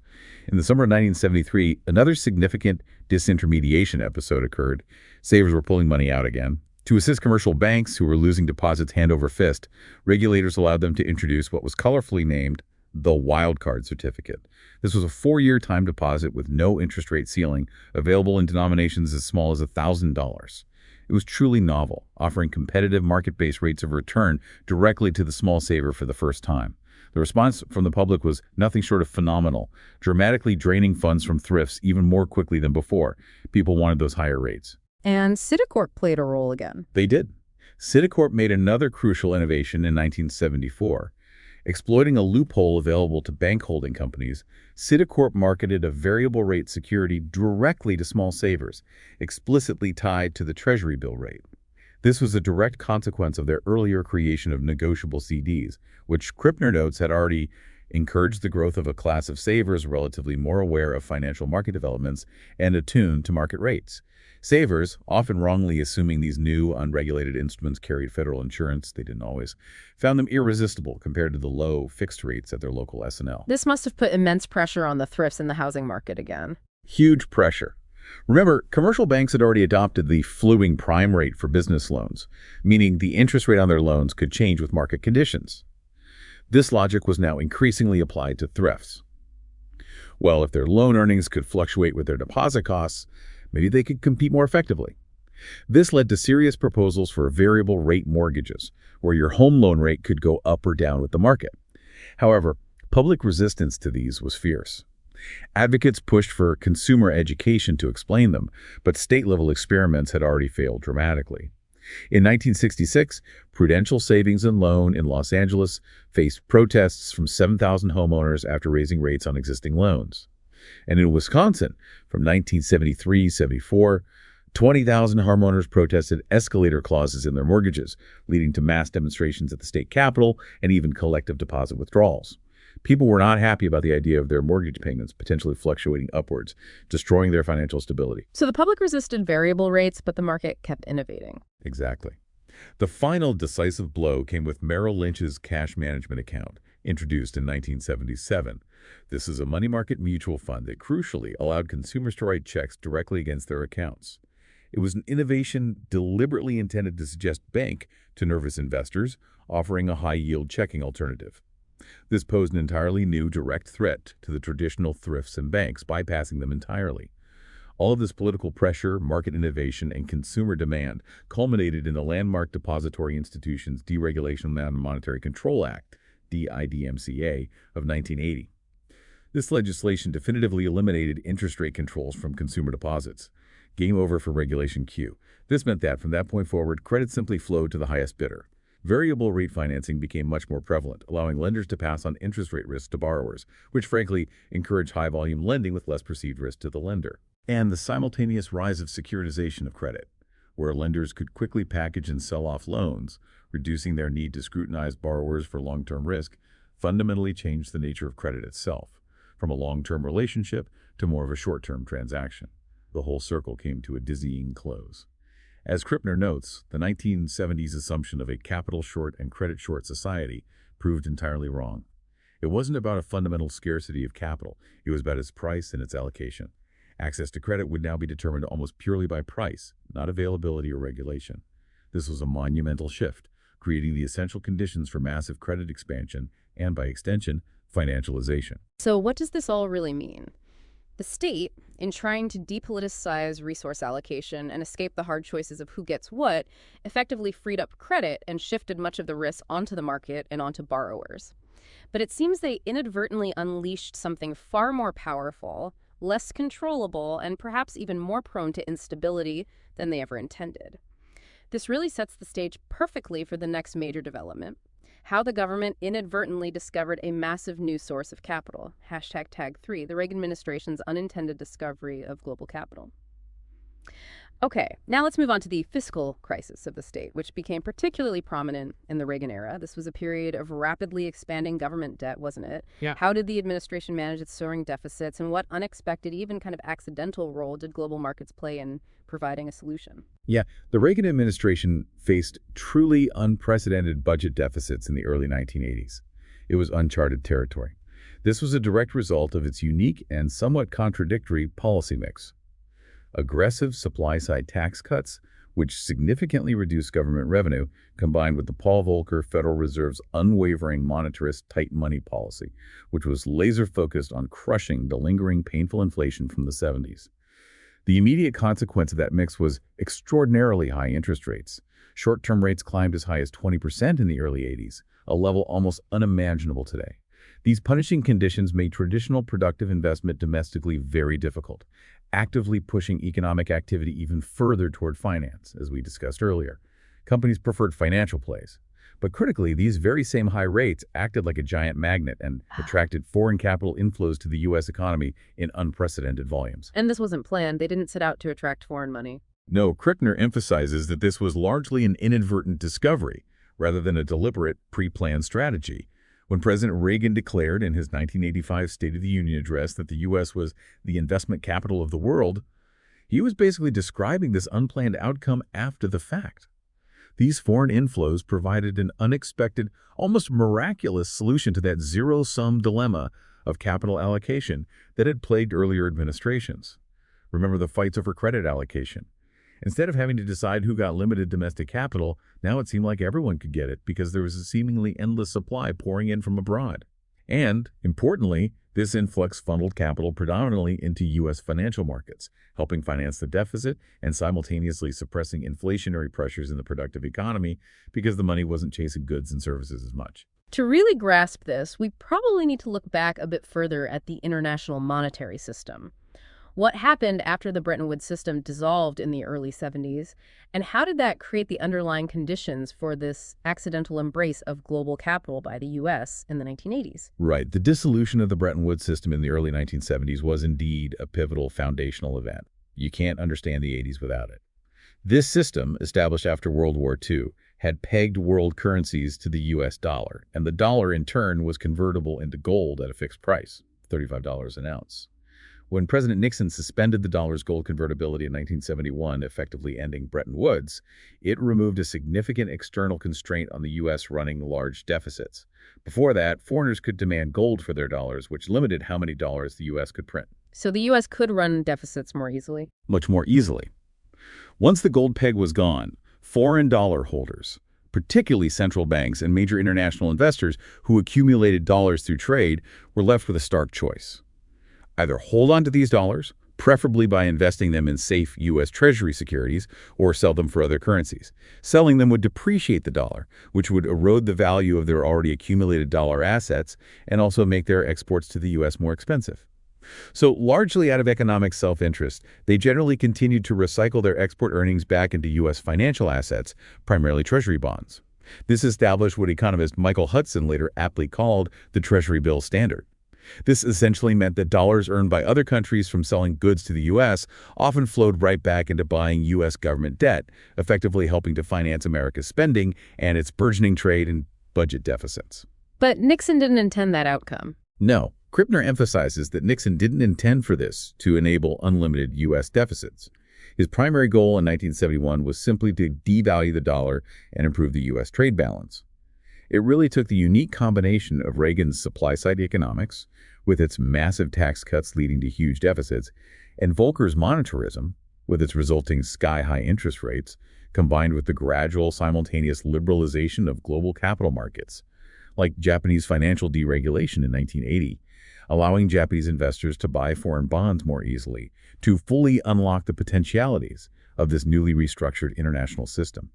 In the summer of 1973, another significant disintermediation episode occurred. Savers were pulling money out again. To assist commercial banks who were losing deposits hand over fist, regulators allowed them to introduce what was colorfully named the wildcard certificate. This was a 4-year time deposit with no interest rate ceiling, available in denominations as small as $1,000. It was truly novel, offering competitive market-based rates of return directly to the small saver for the first time. The response from the public was nothing short of phenomenal, dramatically draining funds from thrifts even more quickly than before. People wanted those higher rates. And Citicorp played a role again. They did. Citicorp made another crucial innovation in 1974. Exploiting a loophole available to bank holding companies, Citicorp marketed a variable rate security directly to small savers, explicitly tied to the Treasury bill rate. This was a direct consequence of their earlier creation of negotiable CDs, which Krippner notes had already encouraged the growth of a class of savers relatively more aware of financial market developments and attuned to market rates. Savers, often wrongly assuming these new, unregulated instruments carried federal insurance, they didn't always, found them irresistible compared to the low, fixed rates at their local S&L. This must have put immense pressure on the thrifts in the housing market again. Huge pressure. Remember, commercial banks had already adopted the flowing prime rate for business loans, meaning the interest rate on their loans could change with market conditions. This logic was now increasingly applied to thrifts. Well, if their loan earnings could fluctuate with their deposit costs, maybe they could compete more effectively. This led to serious proposals for variable rate mortgages, where your home loan rate could go up or down with the market. However, public resistance to these was fierce. Advocates pushed for consumer education to explain them, but state-level experiments had already failed dramatically. In 1966, Prudential Savings and Loan in Los Angeles faced protests from 7,000 homeowners after raising rates on existing loans. And in Wisconsin, from 1973-74, 20,000 homeowners protested escalator clauses in their mortgages, leading to mass demonstrations at the state capitol and even collective deposit withdrawals. People were not happy about the idea of their mortgage payments potentially fluctuating upwards, destroying their financial stability. So the public resisted variable rates, but the market kept innovating. Exactly. The final decisive blow came with Merrill Lynch's cash management account, introduced in 1977. This is a money market mutual fund that crucially allowed consumers to write checks directly against their accounts. It was an innovation deliberately intended to suggest bank to nervous investors, offering a high-yield checking alternative. This posed an entirely new direct threat to the traditional thrifts and banks, bypassing them entirely. All of this political pressure, market innovation, and consumer demand culminated in the landmark Depository Institutions Deregulation and Monetary Control Act, DIDMCA, of 1980. This legislation definitively eliminated interest rate controls from consumer deposits. Game over for Regulation Q. This meant that, from that point forward, credit simply flowed to the highest bidder. Variable rate financing became much more prevalent, allowing lenders to pass on interest rate risk to borrowers, which frankly encouraged high-volume lending with less perceived risk to the lender. And the simultaneous rise of securitization of credit, where lenders could quickly package and sell off loans, reducing their need to scrutinize borrowers for long-term risk, fundamentally changed the nature of credit itself, from a long-term relationship to more of a short-term transaction. The whole circle came to a dizzying close. As Krippner notes, the 1970s assumption of a capital short and credit short society proved entirely wrong. It wasn't about a fundamental scarcity of capital, it was about its price and its allocation. Access to credit would now be determined almost purely by price, not availability or regulation. This was a monumental shift, creating the essential conditions for massive credit expansion and, by extension, financialization. So what does this all really mean? The state, in trying to depoliticize resource allocation and escape the hard choices of who gets what, effectively freed up credit and shifted much of the risk onto the market and onto borrowers. But it seems they inadvertently unleashed something far more powerful, less controllable, and perhaps even more prone to instability than they ever intended. This really sets the stage perfectly for the next major development: how the government inadvertently discovered a massive new source of capital. #tag3, the Reagan administration's unintended discovery of global capital. Okay, now let's move on to the fiscal crisis of the state, which became particularly prominent in the Reagan era. This was a period of rapidly expanding government debt, wasn't it? Yeah. How did the administration manage its soaring deficits, and what unexpected, even kind of accidental role did global markets play in providing a solution? Yeah, the Reagan administration faced truly unprecedented budget deficits in the early 1980s. It was uncharted territory. This was a direct result of its unique and somewhat contradictory policy mix. Aggressive supply-side tax cuts, which significantly reduced government revenue, combined with the Paul Volcker Federal Reserve's unwavering monetarist tight money policy, which was laser-focused on crushing the lingering painful inflation from the 70s. The immediate consequence of that mix was extraordinarily high interest rates. Short-term rates climbed as high as 20% in the early 80s, a level almost unimaginable today. These punishing conditions made traditional productive investment domestically very difficult, actively pushing economic activity even further toward finance, as we discussed earlier. Companies preferred financial plays. But critically, these very same high rates acted like a giant magnet and attracted foreign capital inflows to the U.S. economy in unprecedented volumes. And this wasn't planned. They didn't set out to attract foreign money. No, Krippner emphasizes that this was largely an inadvertent discovery, rather than a deliberate, pre-planned strategy. When President Reagan declared in his 1985 State of the Union address that the U.S. was the investment capital of the world, he was basically describing this unplanned outcome after the fact. These foreign inflows provided an unexpected, almost miraculous solution to that zero-sum dilemma of capital allocation that had plagued earlier administrations. Remember the fights over credit allocation. Instead of having to decide who got limited domestic capital, now it seemed like everyone could get it because there was a seemingly endless supply pouring in from abroad. And, importantly, this influx funneled capital predominantly into U.S. financial markets, helping finance the deficit and simultaneously suppressing inflationary pressures in the productive economy because the money wasn't chasing goods and services as much. To really grasp this, we probably need to look back a bit further at the international monetary system. What happened after the Bretton Woods system dissolved in the early 70s, and how did that create the underlying conditions for this accidental embrace of global capital by the U.S. in the 1980s? Right. The dissolution of the Bretton Woods system in the early 1970s was indeed a pivotal foundational event. You can't understand the 80s without it. This system, established after World War II, had pegged world currencies to the U.S. dollar, and the dollar in turn was convertible into gold at a fixed price, $35 an ounce. When President Nixon suspended the dollar's gold convertibility in 1971, effectively ending Bretton Woods, it removed a significant external constraint on the U.S. running large deficits. Before that, foreigners could demand gold for their dollars, which limited how many dollars the U.S. could print. So the U.S. could run deficits more easily? Much more easily. Once the gold peg was gone, foreign dollar holders, particularly central banks and major international investors who accumulated dollars through trade, were left with a stark choice. Either hold on to these dollars, preferably by investing them in safe U.S. Treasury securities, or sell them for other currencies. Selling them would depreciate the dollar, which would erode the value of their already accumulated dollar assets and also make their exports to the U.S. more expensive. So largely out of economic self-interest, they generally continued to recycle their export earnings back into U.S. financial assets, primarily Treasury bonds. This established what economist Michael Hudson later aptly called the Treasury bill standard. This essentially meant that dollars earned by other countries from selling goods to the U.S. often flowed right back into buying U.S. government debt, effectively helping to finance America's spending and its burgeoning trade and budget deficits. But Nixon didn't intend that outcome. No, Krippner emphasizes that Nixon didn't intend for this to enable unlimited U.S. deficits. His primary goal in 1971 was simply to devalue the dollar and improve the U.S. trade balance. It really took the unique combination of Reagan's supply-side economics, with its massive tax cuts leading to huge deficits, and Volcker's monetarism, with its resulting sky-high interest rates, combined with the gradual simultaneous liberalization of global capital markets, like Japanese financial deregulation in 1980, allowing Japanese investors to buy foreign bonds more easily, to fully unlock the potentialities of this newly restructured international system.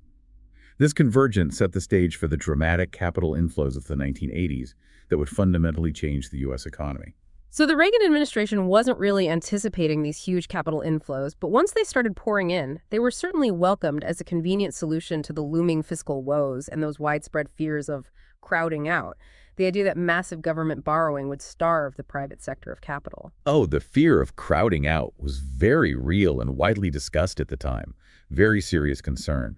This convergence set the stage for the dramatic capital inflows of the 1980s that would fundamentally change the U.S. economy. So the Reagan administration wasn't really anticipating these huge capital inflows, but once they started pouring in, they were certainly welcomed as a convenient solution to the looming fiscal woes and those widespread fears of crowding out. The idea that massive government borrowing would starve the private sector of capital. Oh, the fear of crowding out was very real and widely discussed at the time. Very serious concern.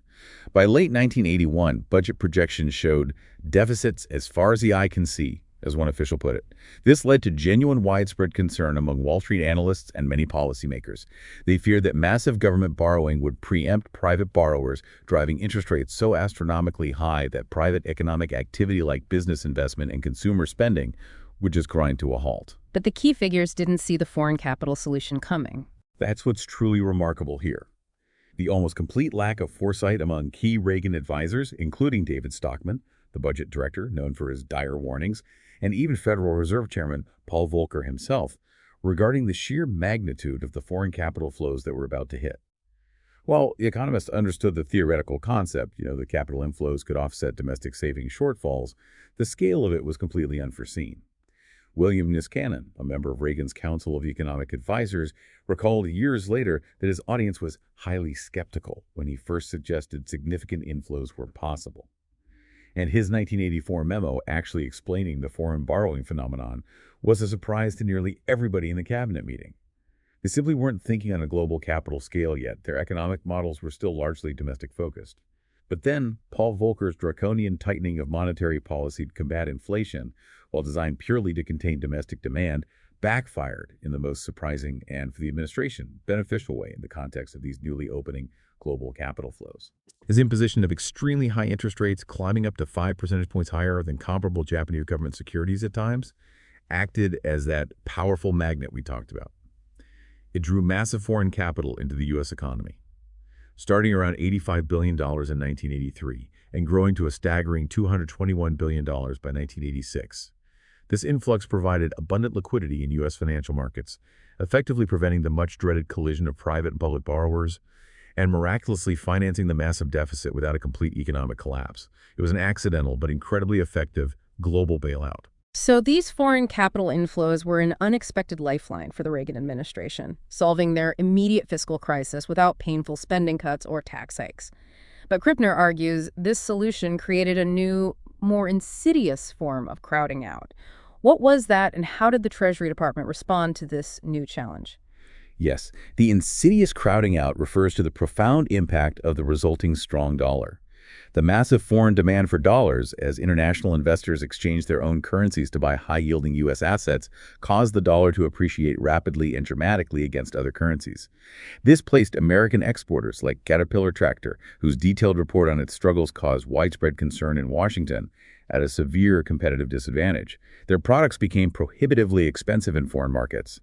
By late 1981, budget projections showed deficits as far as the eye can see, as one official put it. This led to genuine widespread concern among Wall Street analysts and many policymakers. They feared that massive government borrowing would preempt private borrowers, driving interest rates so astronomically high that private economic activity like business investment and consumer spending would just grind to a halt. But the key figures didn't see the foreign capital solution coming. That's what's truly remarkable here. The almost complete lack of foresight among key Reagan advisors, including David Stockman, the budget director known for his dire warnings, and even Federal Reserve Chairman Paul Volcker himself, regarding the sheer magnitude of the foreign capital flows that were about to hit. While the economists understood the theoretical concept, the capital inflows could offset domestic savings shortfalls, the scale of it was completely unforeseen. William Niskanen, a member of Reagan's Council of Economic Advisors, recalled years later that his audience was highly skeptical when he first suggested significant inflows were possible. And his 1984 memo actually explaining the foreign borrowing phenomenon was a surprise to nearly everybody in the cabinet meeting. They simply weren't thinking on a global capital scale yet. Their economic models were still largely domestic focused. But then, Paul Volcker's draconian tightening of monetary policy to combat inflation, while designed purely to contain domestic demand, backfired in the most surprising and, for the administration, beneficial way in the context of these newly opening global capital flows. His imposition of extremely high interest rates, climbing up to 5 percentage points higher than comparable Japanese government securities at times, acted as that powerful magnet we talked about. It drew massive foreign capital into the U.S. economy, starting around $85 billion in 1983 and growing to a staggering $221 billion by 1986. This influx provided abundant liquidity in U.S. financial markets, effectively preventing the much-dreaded collision of private and public borrowers, and miraculously financing the massive deficit without a complete economic collapse. It was an accidental but incredibly effective global bailout. So these foreign capital inflows were an unexpected lifeline for the Reagan administration, solving their immediate fiscal crisis without painful spending cuts or tax hikes. But Krippner argues this solution created a new, more insidious form of crowding out. What was that, and how did the Treasury Department respond to this new challenge? Yes, the insidious crowding out refers to the profound impact of the resulting strong dollar. The massive foreign demand for dollars, as international investors exchanged their own currencies to buy high-yielding U.S. assets, caused the dollar to appreciate rapidly and dramatically against other currencies. This placed American exporters like Caterpillar Tractor, whose detailed report on its struggles caused widespread concern in Washington, at a severe competitive disadvantage. Their products became prohibitively expensive in foreign markets.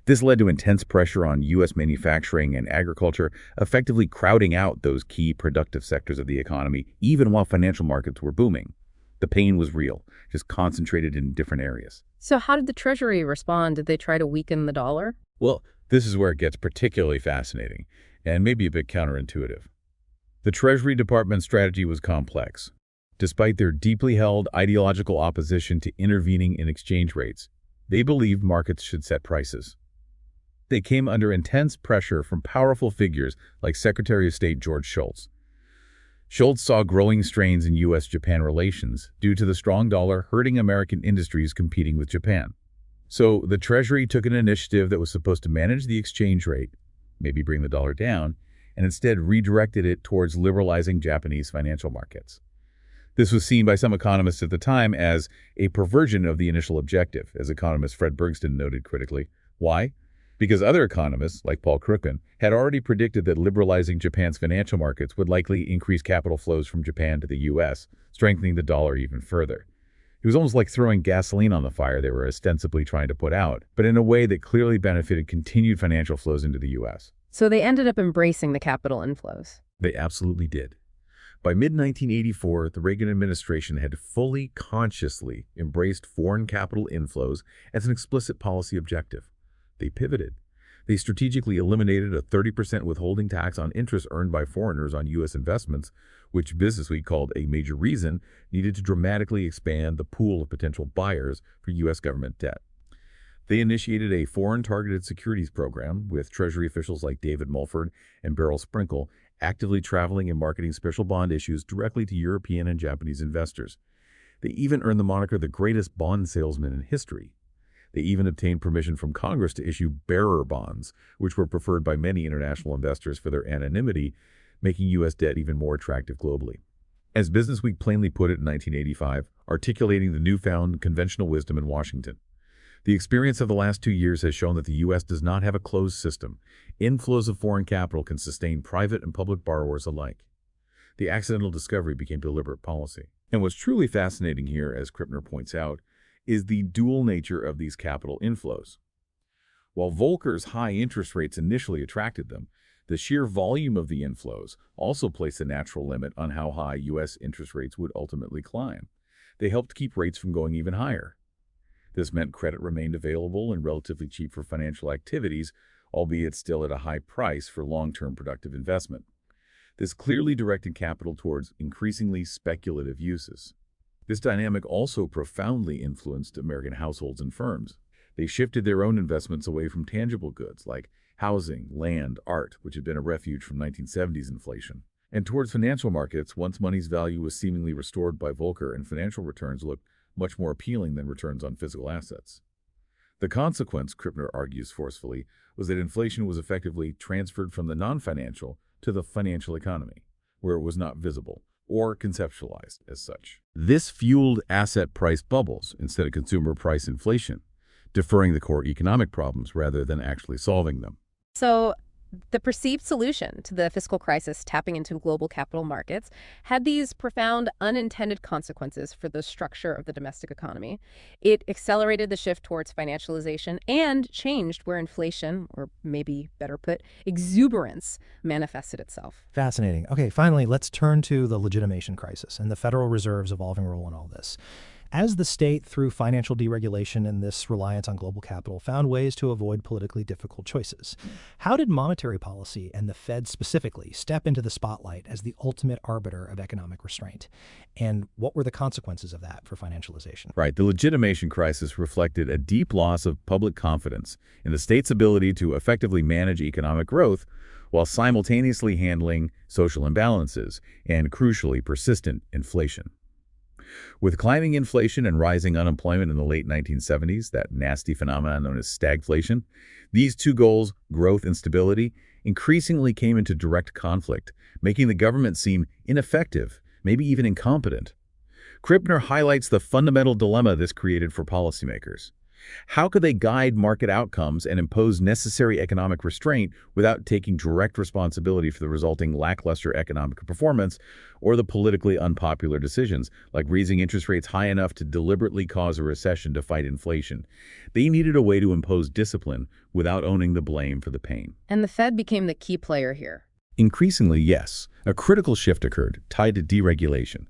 This led to intense pressure on U.S. manufacturing and agriculture, effectively crowding out those key productive sectors of the economy, even while financial markets were booming. The pain was real, just concentrated in different areas. So how did the Treasury respond? Did they try to weaken the dollar? Well, this is where it gets particularly fascinating, and maybe a bit counterintuitive. The Treasury Department's strategy was complex. Despite their deeply held ideological opposition to intervening in exchange rates, They believed markets should set prices. They came under intense pressure from powerful figures like Secretary of State George Shultz. Shultz saw growing strains in U.S.-Japan relations due to the strong dollar hurting American industries competing with Japan. So the Treasury took an initiative that was supposed to manage the exchange rate, maybe bring the dollar down, and instead redirected it towards liberalizing Japanese financial markets. This was seen by some economists at the time as a perversion of the initial objective, as economist Fred Bergsten noted critically. Why? Because other economists, like Paul Krugman, had already predicted that liberalizing Japan's financial markets would likely increase capital flows from Japan to the U.S., strengthening the dollar even further. It was almost like throwing gasoline on the fire they were ostensibly trying to put out, but in a way that clearly benefited continued financial flows into the U.S. So they ended up embracing the capital inflows. They absolutely did. By mid-1984, the Reagan administration had fully, consciously embraced foreign capital inflows as an explicit policy objective. They pivoted. They strategically eliminated a 30% withholding tax on interest earned by foreigners on U.S. investments, which Businessweek called a major reason needed to dramatically expand the pool of potential buyers for U.S. government debt. They initiated a foreign targeted securities program with Treasury officials like David Mulford and Beryl Sprinkle actively traveling and marketing special bond issues directly to European and Japanese investors. They even earned the moniker the greatest bond salesman in history. They even obtained permission from Congress to issue bearer bonds, which were preferred by many international investors for their anonymity, making U.S. debt even more attractive globally. As Businessweek plainly put it in 1985, articulating the newfound conventional wisdom in Washington, the experience of the last 2 years has shown that the U.S. does not have a closed system. Inflows of foreign capital can sustain private and public borrowers alike. The accidental discovery became deliberate policy. And what's truly fascinating here, as Krippner points out, is the dual nature of these capital inflows. While Volcker's high interest rates initially attracted them, the sheer volume of the inflows also placed a natural limit on how high U.S. interest rates would ultimately climb. They helped keep rates from going even higher. This meant credit remained available and relatively cheap for financial activities, albeit still at a high price for long-term productive investment. This clearly directed capital towards increasingly speculative uses. This dynamic also profoundly influenced American households and firms. They shifted their own investments away from tangible goods like housing, land, art, which had been a refuge from 1970s inflation, and towards financial markets once money's value was seemingly restored by Volcker and financial returns looked much more appealing than returns on physical assets. The consequence, Krippner argues forcefully, was that inflation was effectively transferred from the non-financial to the financial economy, where it was not visible or conceptualized as such. This fueled asset price bubbles instead of consumer price inflation, deferring the core economic problems rather than actually solving them. So the perceived solution to the fiscal crisis, tapping into global capital markets, had these profound unintended consequences for the structure of the domestic economy. It accelerated the shift towards financialization and changed where inflation, or maybe better put, exuberance, manifested itself. Fascinating. Okay, finally, let's turn to the legitimation crisis and the Federal Reserve's evolving role in all this. As the state, through financial deregulation and this reliance on global capital, found ways to avoid politically difficult choices, how did monetary policy and the Fed specifically step into the spotlight as the ultimate arbiter of economic restraint? And what were the consequences of that for financialization? Right. The legitimation crisis reflected a deep loss of public confidence in the state's ability to effectively manage economic growth while simultaneously handling social imbalances and, crucially, persistent inflation. With climbing inflation and rising unemployment in the late 1970s, that nasty phenomenon known as stagflation, these two goals, growth and stability, increasingly came into direct conflict, making the government seem ineffective, maybe even incompetent. Krippner highlights the fundamental dilemma this created for policymakers. How could they guide market outcomes and impose necessary economic restraint without taking direct responsibility for the resulting lackluster economic performance or the politically unpopular decisions, like raising interest rates high enough to deliberately cause a recession to fight inflation? They needed a way to impose discipline without owning the blame for the pain. And the Fed became the key player here. Increasingly, yes. A critical shift occurred, tied to deregulation,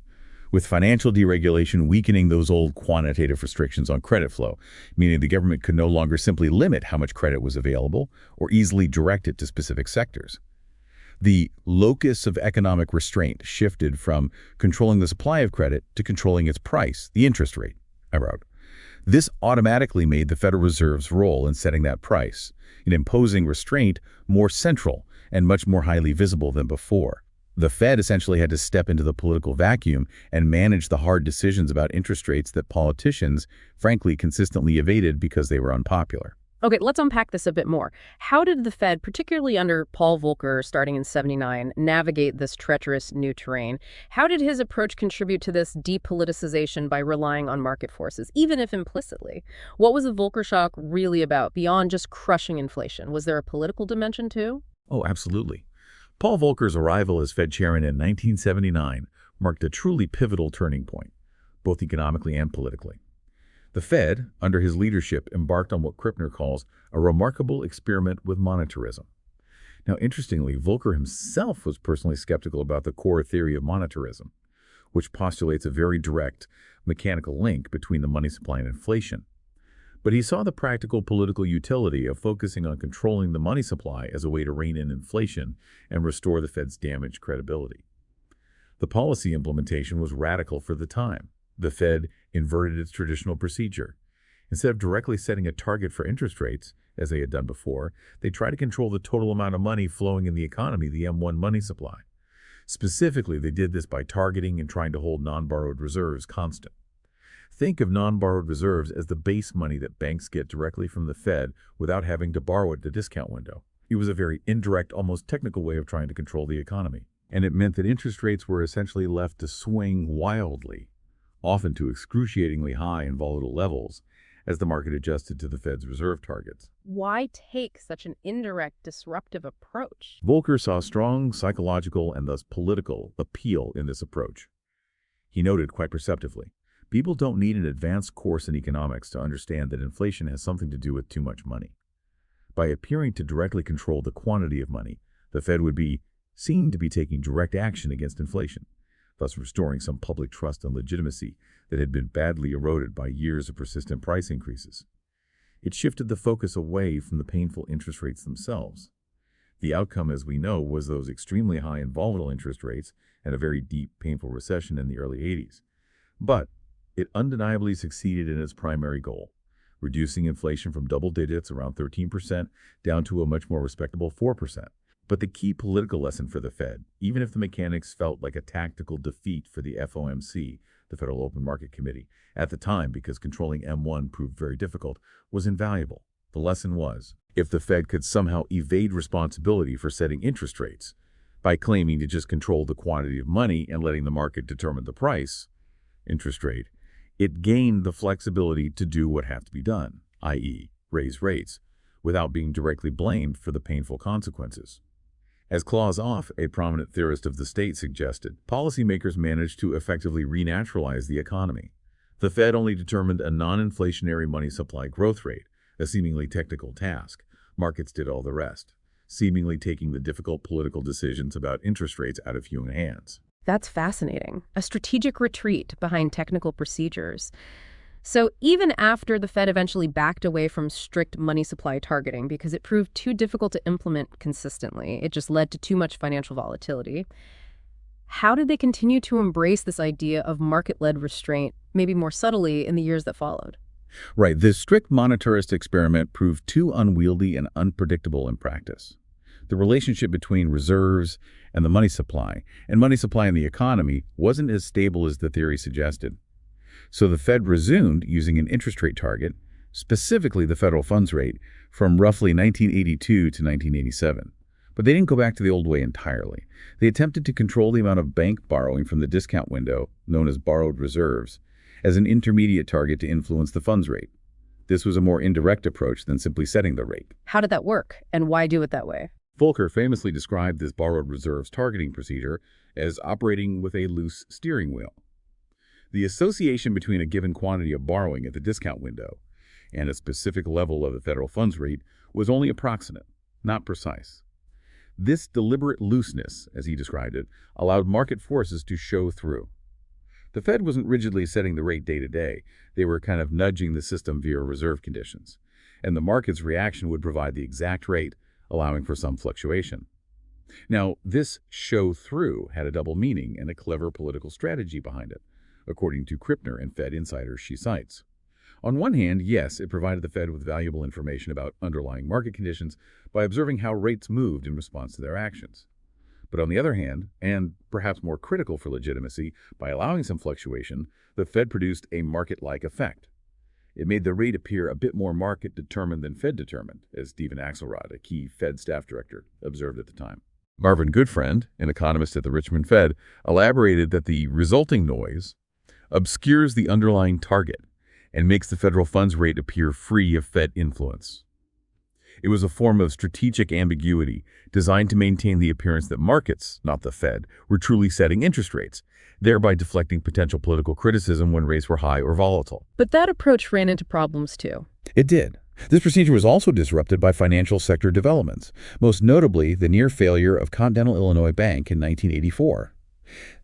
with financial deregulation weakening those old quantitative restrictions on credit flow, meaning the government could no longer simply limit how much credit was available or easily direct it to specific sectors. The locus of economic restraint shifted from controlling the supply of credit to controlling its price, the interest rate, I wrote. This automatically made the Federal Reserve's role in setting that price, in imposing restraint, more central and much more highly visible than before. The Fed essentially had to step into the political vacuum and manage the hard decisions about interest rates that politicians, frankly, consistently evaded because they were unpopular. Okay, let's unpack this a bit more. How did the Fed, particularly under Paul Volcker starting in '79, navigate this treacherous new terrain? How did his approach contribute to this depoliticization by relying on market forces, even if implicitly? What was the Volcker shock really about, beyond just crushing inflation? Was there a political dimension too? Oh, absolutely. Paul Volcker's arrival as Fed chairman in 1979 marked a truly pivotal turning point, both economically and politically. The Fed, under his leadership, embarked on what Krippner calls a remarkable experiment with monetarism. Now, interestingly, Volcker himself was personally skeptical about the core theory of monetarism, which postulates a very direct, mechanical link between the money supply and inflation. But he saw the practical political utility of focusing on controlling the money supply as a way to rein in inflation and restore the Fed's damaged credibility. The policy implementation was radical for the time. The Fed inverted its traditional procedure. Instead of directly setting a target for interest rates, as they had done before, they tried to control the total amount of money flowing in the economy, the M1 money supply. Specifically, they did this by targeting and trying to hold non-borrowed reserves constant. Think of non-borrowed reserves as the base money that banks get directly from the Fed without having to borrow at the discount window. It was a very indirect, almost technical way of trying to control the economy. And it meant that interest rates were essentially left to swing wildly, often to excruciatingly high and volatile levels, as the market adjusted to the Fed's reserve targets. Why take such an indirect, disruptive approach? Volcker saw strong psychological and thus political appeal in this approach. He noted quite perceptively, people don't need an advanced course in economics to understand that inflation has something to do with too much money. By appearing to directly control the quantity of money, the Fed would be seen to be taking direct action against inflation, thus restoring some public trust and legitimacy that had been badly eroded by years of persistent price increases. It shifted the focus away from the painful interest rates themselves. The outcome, as we know, was those extremely high and volatile interest rates and a very deep, painful recession in the early 80s. But it undeniably succeeded in its primary goal, reducing inflation from double digits, around 13%, down to a much more respectable 4%. But the key political lesson for the Fed, even if the mechanics felt like a tactical defeat for the FOMC, the Federal Open Market Committee, at the time because controlling M1 proved very difficult, was invaluable. The lesson was, if the Fed could somehow evade responsibility for setting interest rates by claiming to just control the quantity of money and letting the market determine the price, interest rate, it gained the flexibility to do what had to be done, i.e., raise rates, without being directly blamed for the painful consequences. As Klaus Off, a prominent theorist of the state, suggested, policymakers managed to effectively renaturalize the economy. The Fed only determined a non-inflationary money supply growth rate, a seemingly technical task. Markets did all the rest, seemingly taking the difficult political decisions about interest rates out of human hands. That's fascinating. A strategic retreat behind technical procedures. So even after the Fed eventually backed away from strict money supply targeting because it proved too difficult to implement consistently, it just led to too much financial volatility, how did they continue to embrace this idea of market-led restraint, maybe more subtly, in the years that followed? Right, this strict monetarist experiment proved too unwieldy and unpredictable in practice. The relationship between reserves and the money supply and the economy wasn't as stable as the theory suggested. So the Fed resumed using an interest rate target, specifically the federal funds rate, from roughly 1982 to 1987. But they didn't go back to the old way entirely. They attempted to control the amount of bank borrowing from the discount window, known as borrowed reserves, as an intermediate target to influence the funds rate. This was a more indirect approach than simply setting the rate. How did that work, and why do it that way? Volcker famously described this borrowed reserves targeting procedure as operating with a loose steering wheel. The association between a given quantity of borrowing at the discount window and a specific level of the federal funds rate was only approximate, not precise. This deliberate looseness, as he described it, allowed market forces to show through. The Fed wasn't rigidly setting the rate day to day. They were kind of nudging the system via reserve conditions, and the market's reaction would provide the exact rate, allowing for some fluctuation. Now, this show through had a double meaning and a clever political strategy behind it, according to Krippner and Fed insiders she cites. On one hand, yes, it provided the Fed with valuable information about underlying market conditions by observing how rates moved in response to their actions. But on the other hand, and perhaps more critical for legitimacy, by allowing some fluctuation, the Fed produced a market-like effect. It made the rate appear a bit more market-determined than Fed-determined, as Stephen Axelrod, a key Fed staff director, observed at the time. Marvin Goodfriend, an economist at the Richmond Fed, elaborated that the resulting noise obscures the underlying target and makes the federal funds rate appear free of Fed influence. It was a form of strategic ambiguity designed to maintain the appearance that markets, not the Fed, were truly setting interest rates, thereby deflecting potential political criticism when rates were high or volatile. But that approach ran into problems too. It did. This procedure was also disrupted by financial sector developments, most notably the near failure of Continental Illinois Bank in 1984.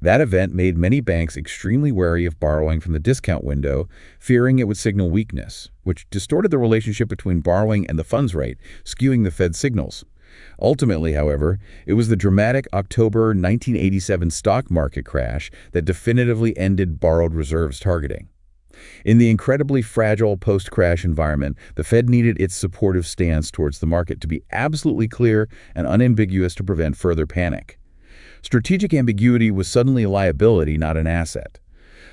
That event made many banks extremely wary of borrowing from the discount window, fearing it would signal weakness, which distorted the relationship between borrowing and the funds rate, skewing the Fed's signals. Ultimately, however, it was the dramatic October 1987 stock market crash that definitively ended borrowed reserves targeting. In the incredibly fragile post-crash environment, the Fed needed its supportive stance towards the market to be absolutely clear and unambiguous to prevent further panic. Strategic ambiguity was suddenly a liability, not an asset.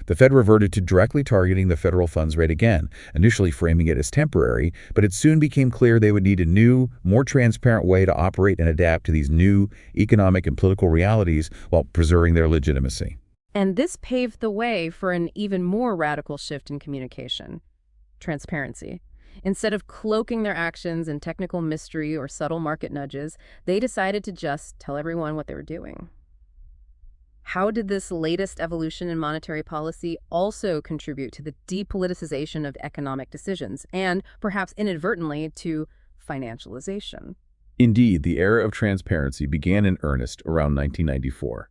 The Fed reverted to directly targeting the federal funds rate again, initially framing it as temporary, but it soon became clear they would need a new, more transparent way to operate and adapt to these new economic and political realities while preserving their legitimacy. And this paved the way for an even more radical shift in communication: transparency. Instead of cloaking their actions in technical mystery or subtle market nudges, they decided to just tell everyone what they were doing. How did this latest evolution in monetary policy also contribute to the depoliticization of economic decisions and, perhaps inadvertently, to financialization? Indeed, the era of transparency began in earnest around 1994.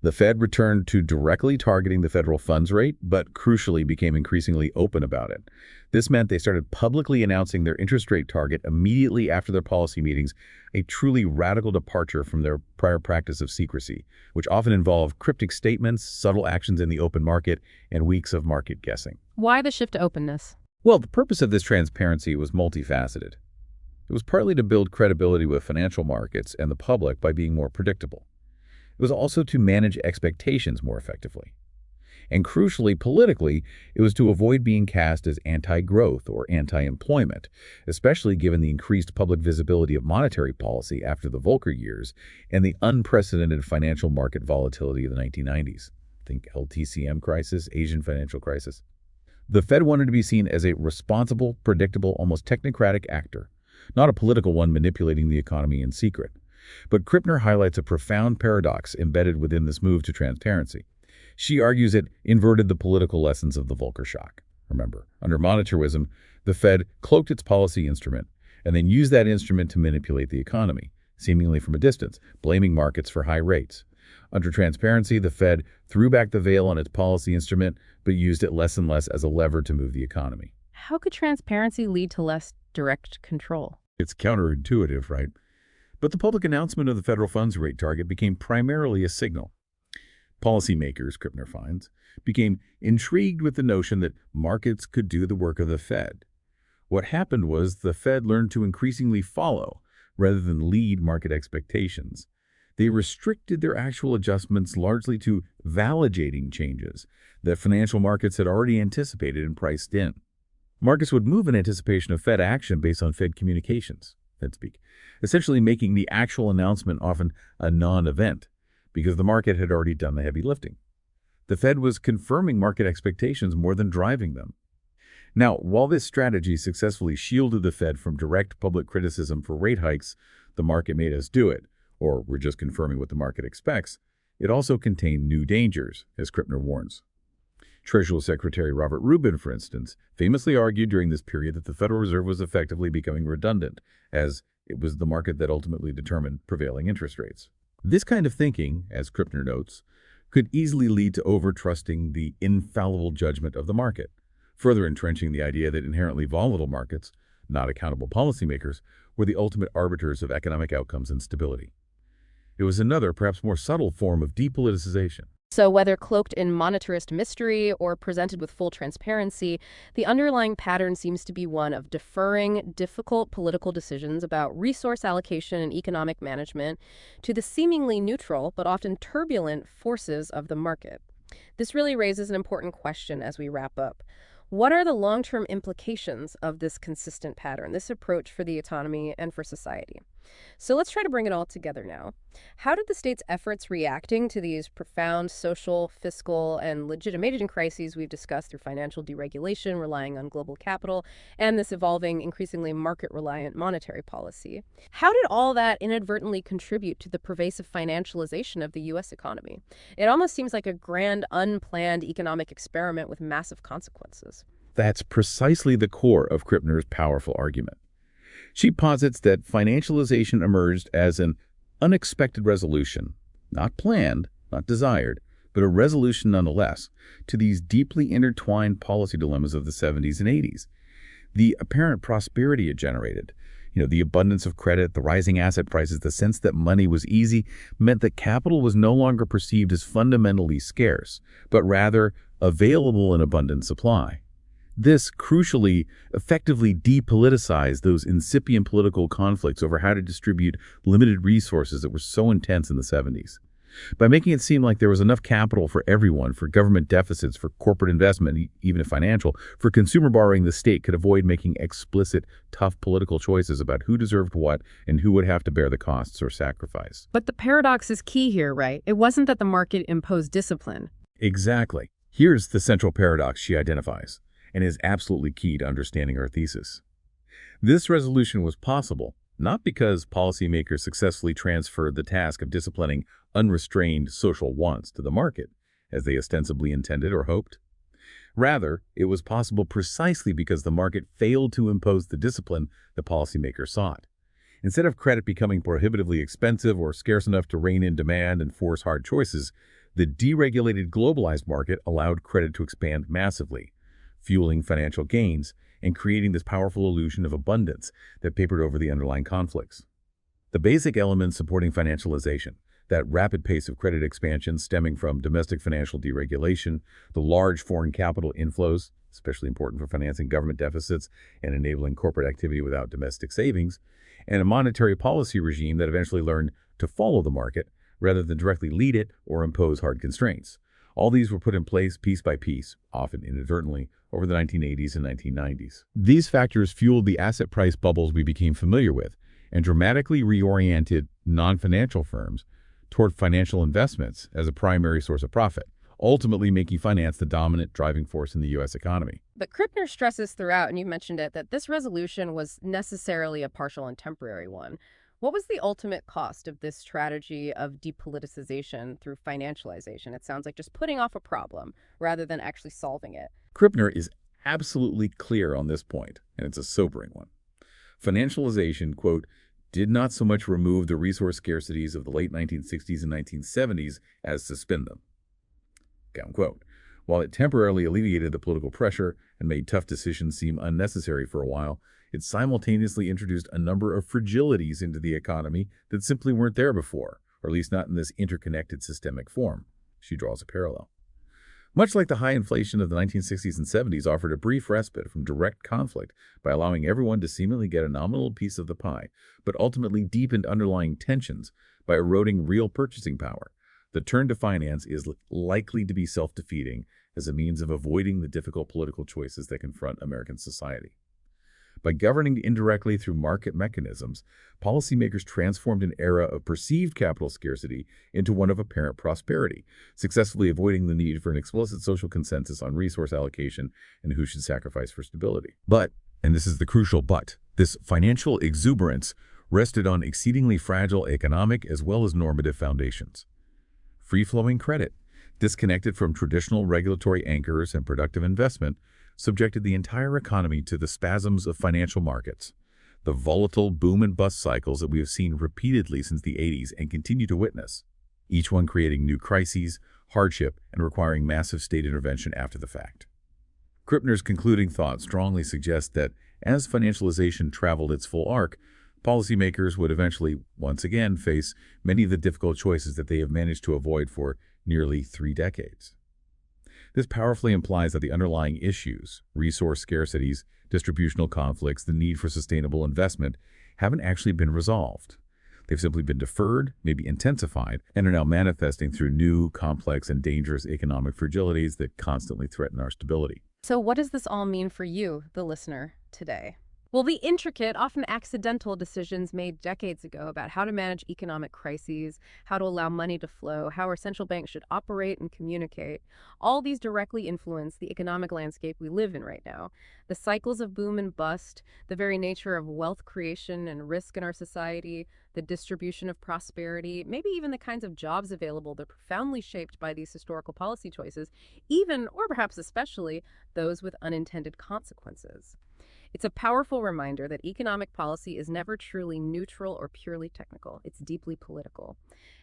The Fed returned to directly targeting the federal funds rate, but crucially became increasingly open about it. This meant they started publicly announcing their interest rate target immediately after their policy meetings, a truly radical departure from their prior practice of secrecy, which often involved cryptic statements, subtle actions in the open market, and weeks of market guessing. Why the shift to openness? Well, the purpose of this transparency was multifaceted. It was partly to build credibility with financial markets and the public by being more predictable. It was also to manage expectations more effectively. And crucially, politically, it was to avoid being cast as anti-growth or anti-employment, especially given the increased public visibility of monetary policy after the Volcker years and the unprecedented financial market volatility of the 1990s. Think LTCM crisis, Asian financial crisis. The Fed wanted to be seen as a responsible, predictable, almost technocratic actor, not a political one manipulating the economy in secret. But Krippner highlights a profound paradox embedded within this move to transparency. She argues it inverted the political lessons of the Volcker shock. Remember, under monetarism, the Fed cloaked its policy instrument and then used that instrument to manipulate the economy, seemingly from a distance, blaming markets for high rates. Under transparency, the Fed threw back the veil on its policy instrument, but used it less and less as a lever to move the economy. How could transparency lead to less direct control? It's counterintuitive, right? But the public announcement of the federal funds rate target became primarily a signal. Policymakers, Krippner finds, became intrigued with the notion that markets could do the work of the Fed. What happened was the Fed learned to increasingly follow, rather than lead, market expectations. They restricted their actual adjustments largely to validating changes that financial markets had already anticipated and priced in. Markets would move in anticipation of Fed action based on Fed communications, Fed speak, essentially making the actual announcement often a non-event, because the market had already done the heavy lifting. The Fed was confirming market expectations more than driving them. Now, while this strategy successfully shielded the Fed from direct public criticism for rate hikes, the market made us do it, or we're just confirming what the market expects, it also contained new dangers, as Krippner warns. Treasury Secretary Robert Rubin, for instance, famously argued during this period that the Federal Reserve was effectively becoming redundant, as it was the market that ultimately determined prevailing interest rates. This kind of thinking, as Krippner notes, could easily lead to over-trusting the infallible judgment of the market, further entrenching the idea that inherently volatile markets, not accountable policymakers, were the ultimate arbiters of economic outcomes and stability. It was another, perhaps more subtle form of depoliticization. So whether cloaked in monetarist mystery or presented with full transparency, the underlying pattern seems to be one of deferring difficult political decisions about resource allocation and economic management to the seemingly neutral but often turbulent forces of the market. This really raises an important question as we wrap up. What are the long-term implications of this consistent pattern, this approach for the economy and for society? So let's try to bring it all together now. How did the state's efforts reacting to these profound social, fiscal, and legitimation crises we've discussed through financial deregulation, relying on global capital, and this evolving, increasingly market-reliant monetary policy? How did all that inadvertently contribute to the pervasive financialization of the U.S. economy? It almost seems like a grand, unplanned economic experiment with massive consequences. That's precisely the core of Krippner's powerful argument. She posits that financialization emerged as an unexpected resolution, not planned, not desired, but a resolution nonetheless, to these deeply intertwined policy dilemmas of the 70s and 80s. The apparent prosperity it generated, the abundance of credit, the rising asset prices, the sense that money was easy, meant that capital was no longer perceived as fundamentally scarce, but rather available in abundant supply. This, crucially, effectively depoliticized those incipient political conflicts over how to distribute limited resources that were so intense in the 70s. By making it seem like there was enough capital for everyone, for government deficits, for corporate investment, even if financial, for consumer borrowing, the state could avoid making explicit, tough political choices about who deserved what and who would have to bear the costs or sacrifice. But the paradox is key here, right? It wasn't that the market imposed discipline. Exactly. Here's the central paradox she identifies, and is absolutely key to understanding her thesis. This resolution was possible not because policymakers successfully transferred the task of disciplining unrestrained social wants to the market, as they ostensibly intended or hoped. Rather, it was possible precisely because the market failed to impose the discipline the policymakers sought. Instead of credit becoming prohibitively expensive or scarce enough to rein in demand and force hard choices, the deregulated globalized market allowed credit to expand massively, fueling financial gains and creating this powerful illusion of abundance that papered over the underlying conflicts. The basic elements supporting financialization, that rapid pace of credit expansion stemming from domestic financial deregulation, the large foreign capital inflows, especially important for financing government deficits and enabling corporate activity without domestic savings, and a monetary policy regime that eventually learned to follow the market rather than directly lead it or impose hard constraints. All these were put in place piece by piece, often inadvertently, over the 1980s and 1990s. These factors fueled the asset price bubbles we became familiar with and dramatically reoriented non-financial firms toward financial investments as a primary source of profit, ultimately making finance the dominant driving force in the U.S. economy. But Krippner stresses throughout, and you mentioned it, that this resolution was necessarily a partial and temporary one. What was the ultimate cost of this strategy of depoliticization through financialization? It sounds like just putting off a problem rather than actually solving it. Krippner is absolutely clear on this point, and it's a sobering one. Financialization, quote, did not so much remove the resource scarcities of the late 1960s and 1970s as suspend them. Unquote. While it temporarily alleviated the political pressure and made tough decisions seem unnecessary for a while, it simultaneously introduced a number of fragilities into the economy that simply weren't there before, or at least not in this interconnected systemic form. She draws a parallel. Much like the high inflation of the 1960s and 70s offered a brief respite from direct conflict by allowing everyone to seemingly get a nominal piece of the pie, but ultimately deepened underlying tensions by eroding real purchasing power, the turn to finance is likely to be self-defeating as a means of avoiding the difficult political choices that confront American society. By governing indirectly through market mechanisms, policymakers transformed an era of perceived capital scarcity into one of apparent prosperity, successfully avoiding the need for an explicit social consensus on resource allocation and who should sacrifice for stability. But, and this is the crucial but, this financial exuberance rested on exceedingly fragile economic as well as normative foundations. Free-flowing credit, disconnected from traditional regulatory anchors and productive investment, subjected the entire economy to the spasms of financial markets, the volatile boom and bust cycles that we have seen repeatedly since the 80s and continue to witness, each one creating new crises, hardship, and requiring massive state intervention after the fact. Krippner's concluding thought strongly suggests that as financialization traveled its full arc, policymakers would eventually, once again, face many of the difficult choices that they have managed to avoid for nearly 3 decades. This powerfully implies that the underlying issues, resource scarcities, distributional conflicts, the need for sustainable investment, haven't actually been resolved. They've simply been deferred, maybe intensified, and are now manifesting through new, complex, and dangerous economic fragilities that constantly threaten our stability. So what does this all mean for you, the listener, today? Well, the intricate, often accidental decisions made decades ago about how to manage economic crises, how to allow money to flow, how our central banks should operate and communicate, all these directly influence the economic landscape we live in right now. The cycles of boom and bust, the very nature of wealth creation and risk in our society, the distribution of prosperity, maybe even the kinds of jobs available, they're profoundly shaped by these historical policy choices, even, or perhaps especially, those with unintended consequences. It's a powerful reminder that economic policy is never truly neutral or purely technical. It's deeply political.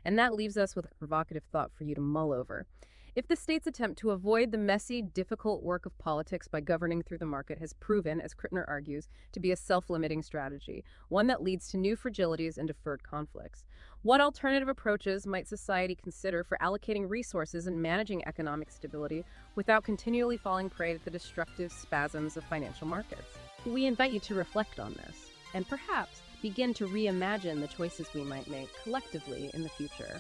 And that leaves us with a provocative thought for you to mull over. If the state's attempt to avoid the messy, difficult work of politics by governing through the market has proven, as Krittner argues, to be a self-limiting strategy, one that leads to new fragilities and deferred conflicts, what alternative approaches might society consider for allocating resources and managing economic stability without continually falling prey to the destructive spasms of financial markets? We invite you to reflect on this and perhaps begin to reimagine the choices we might make collectively in the future.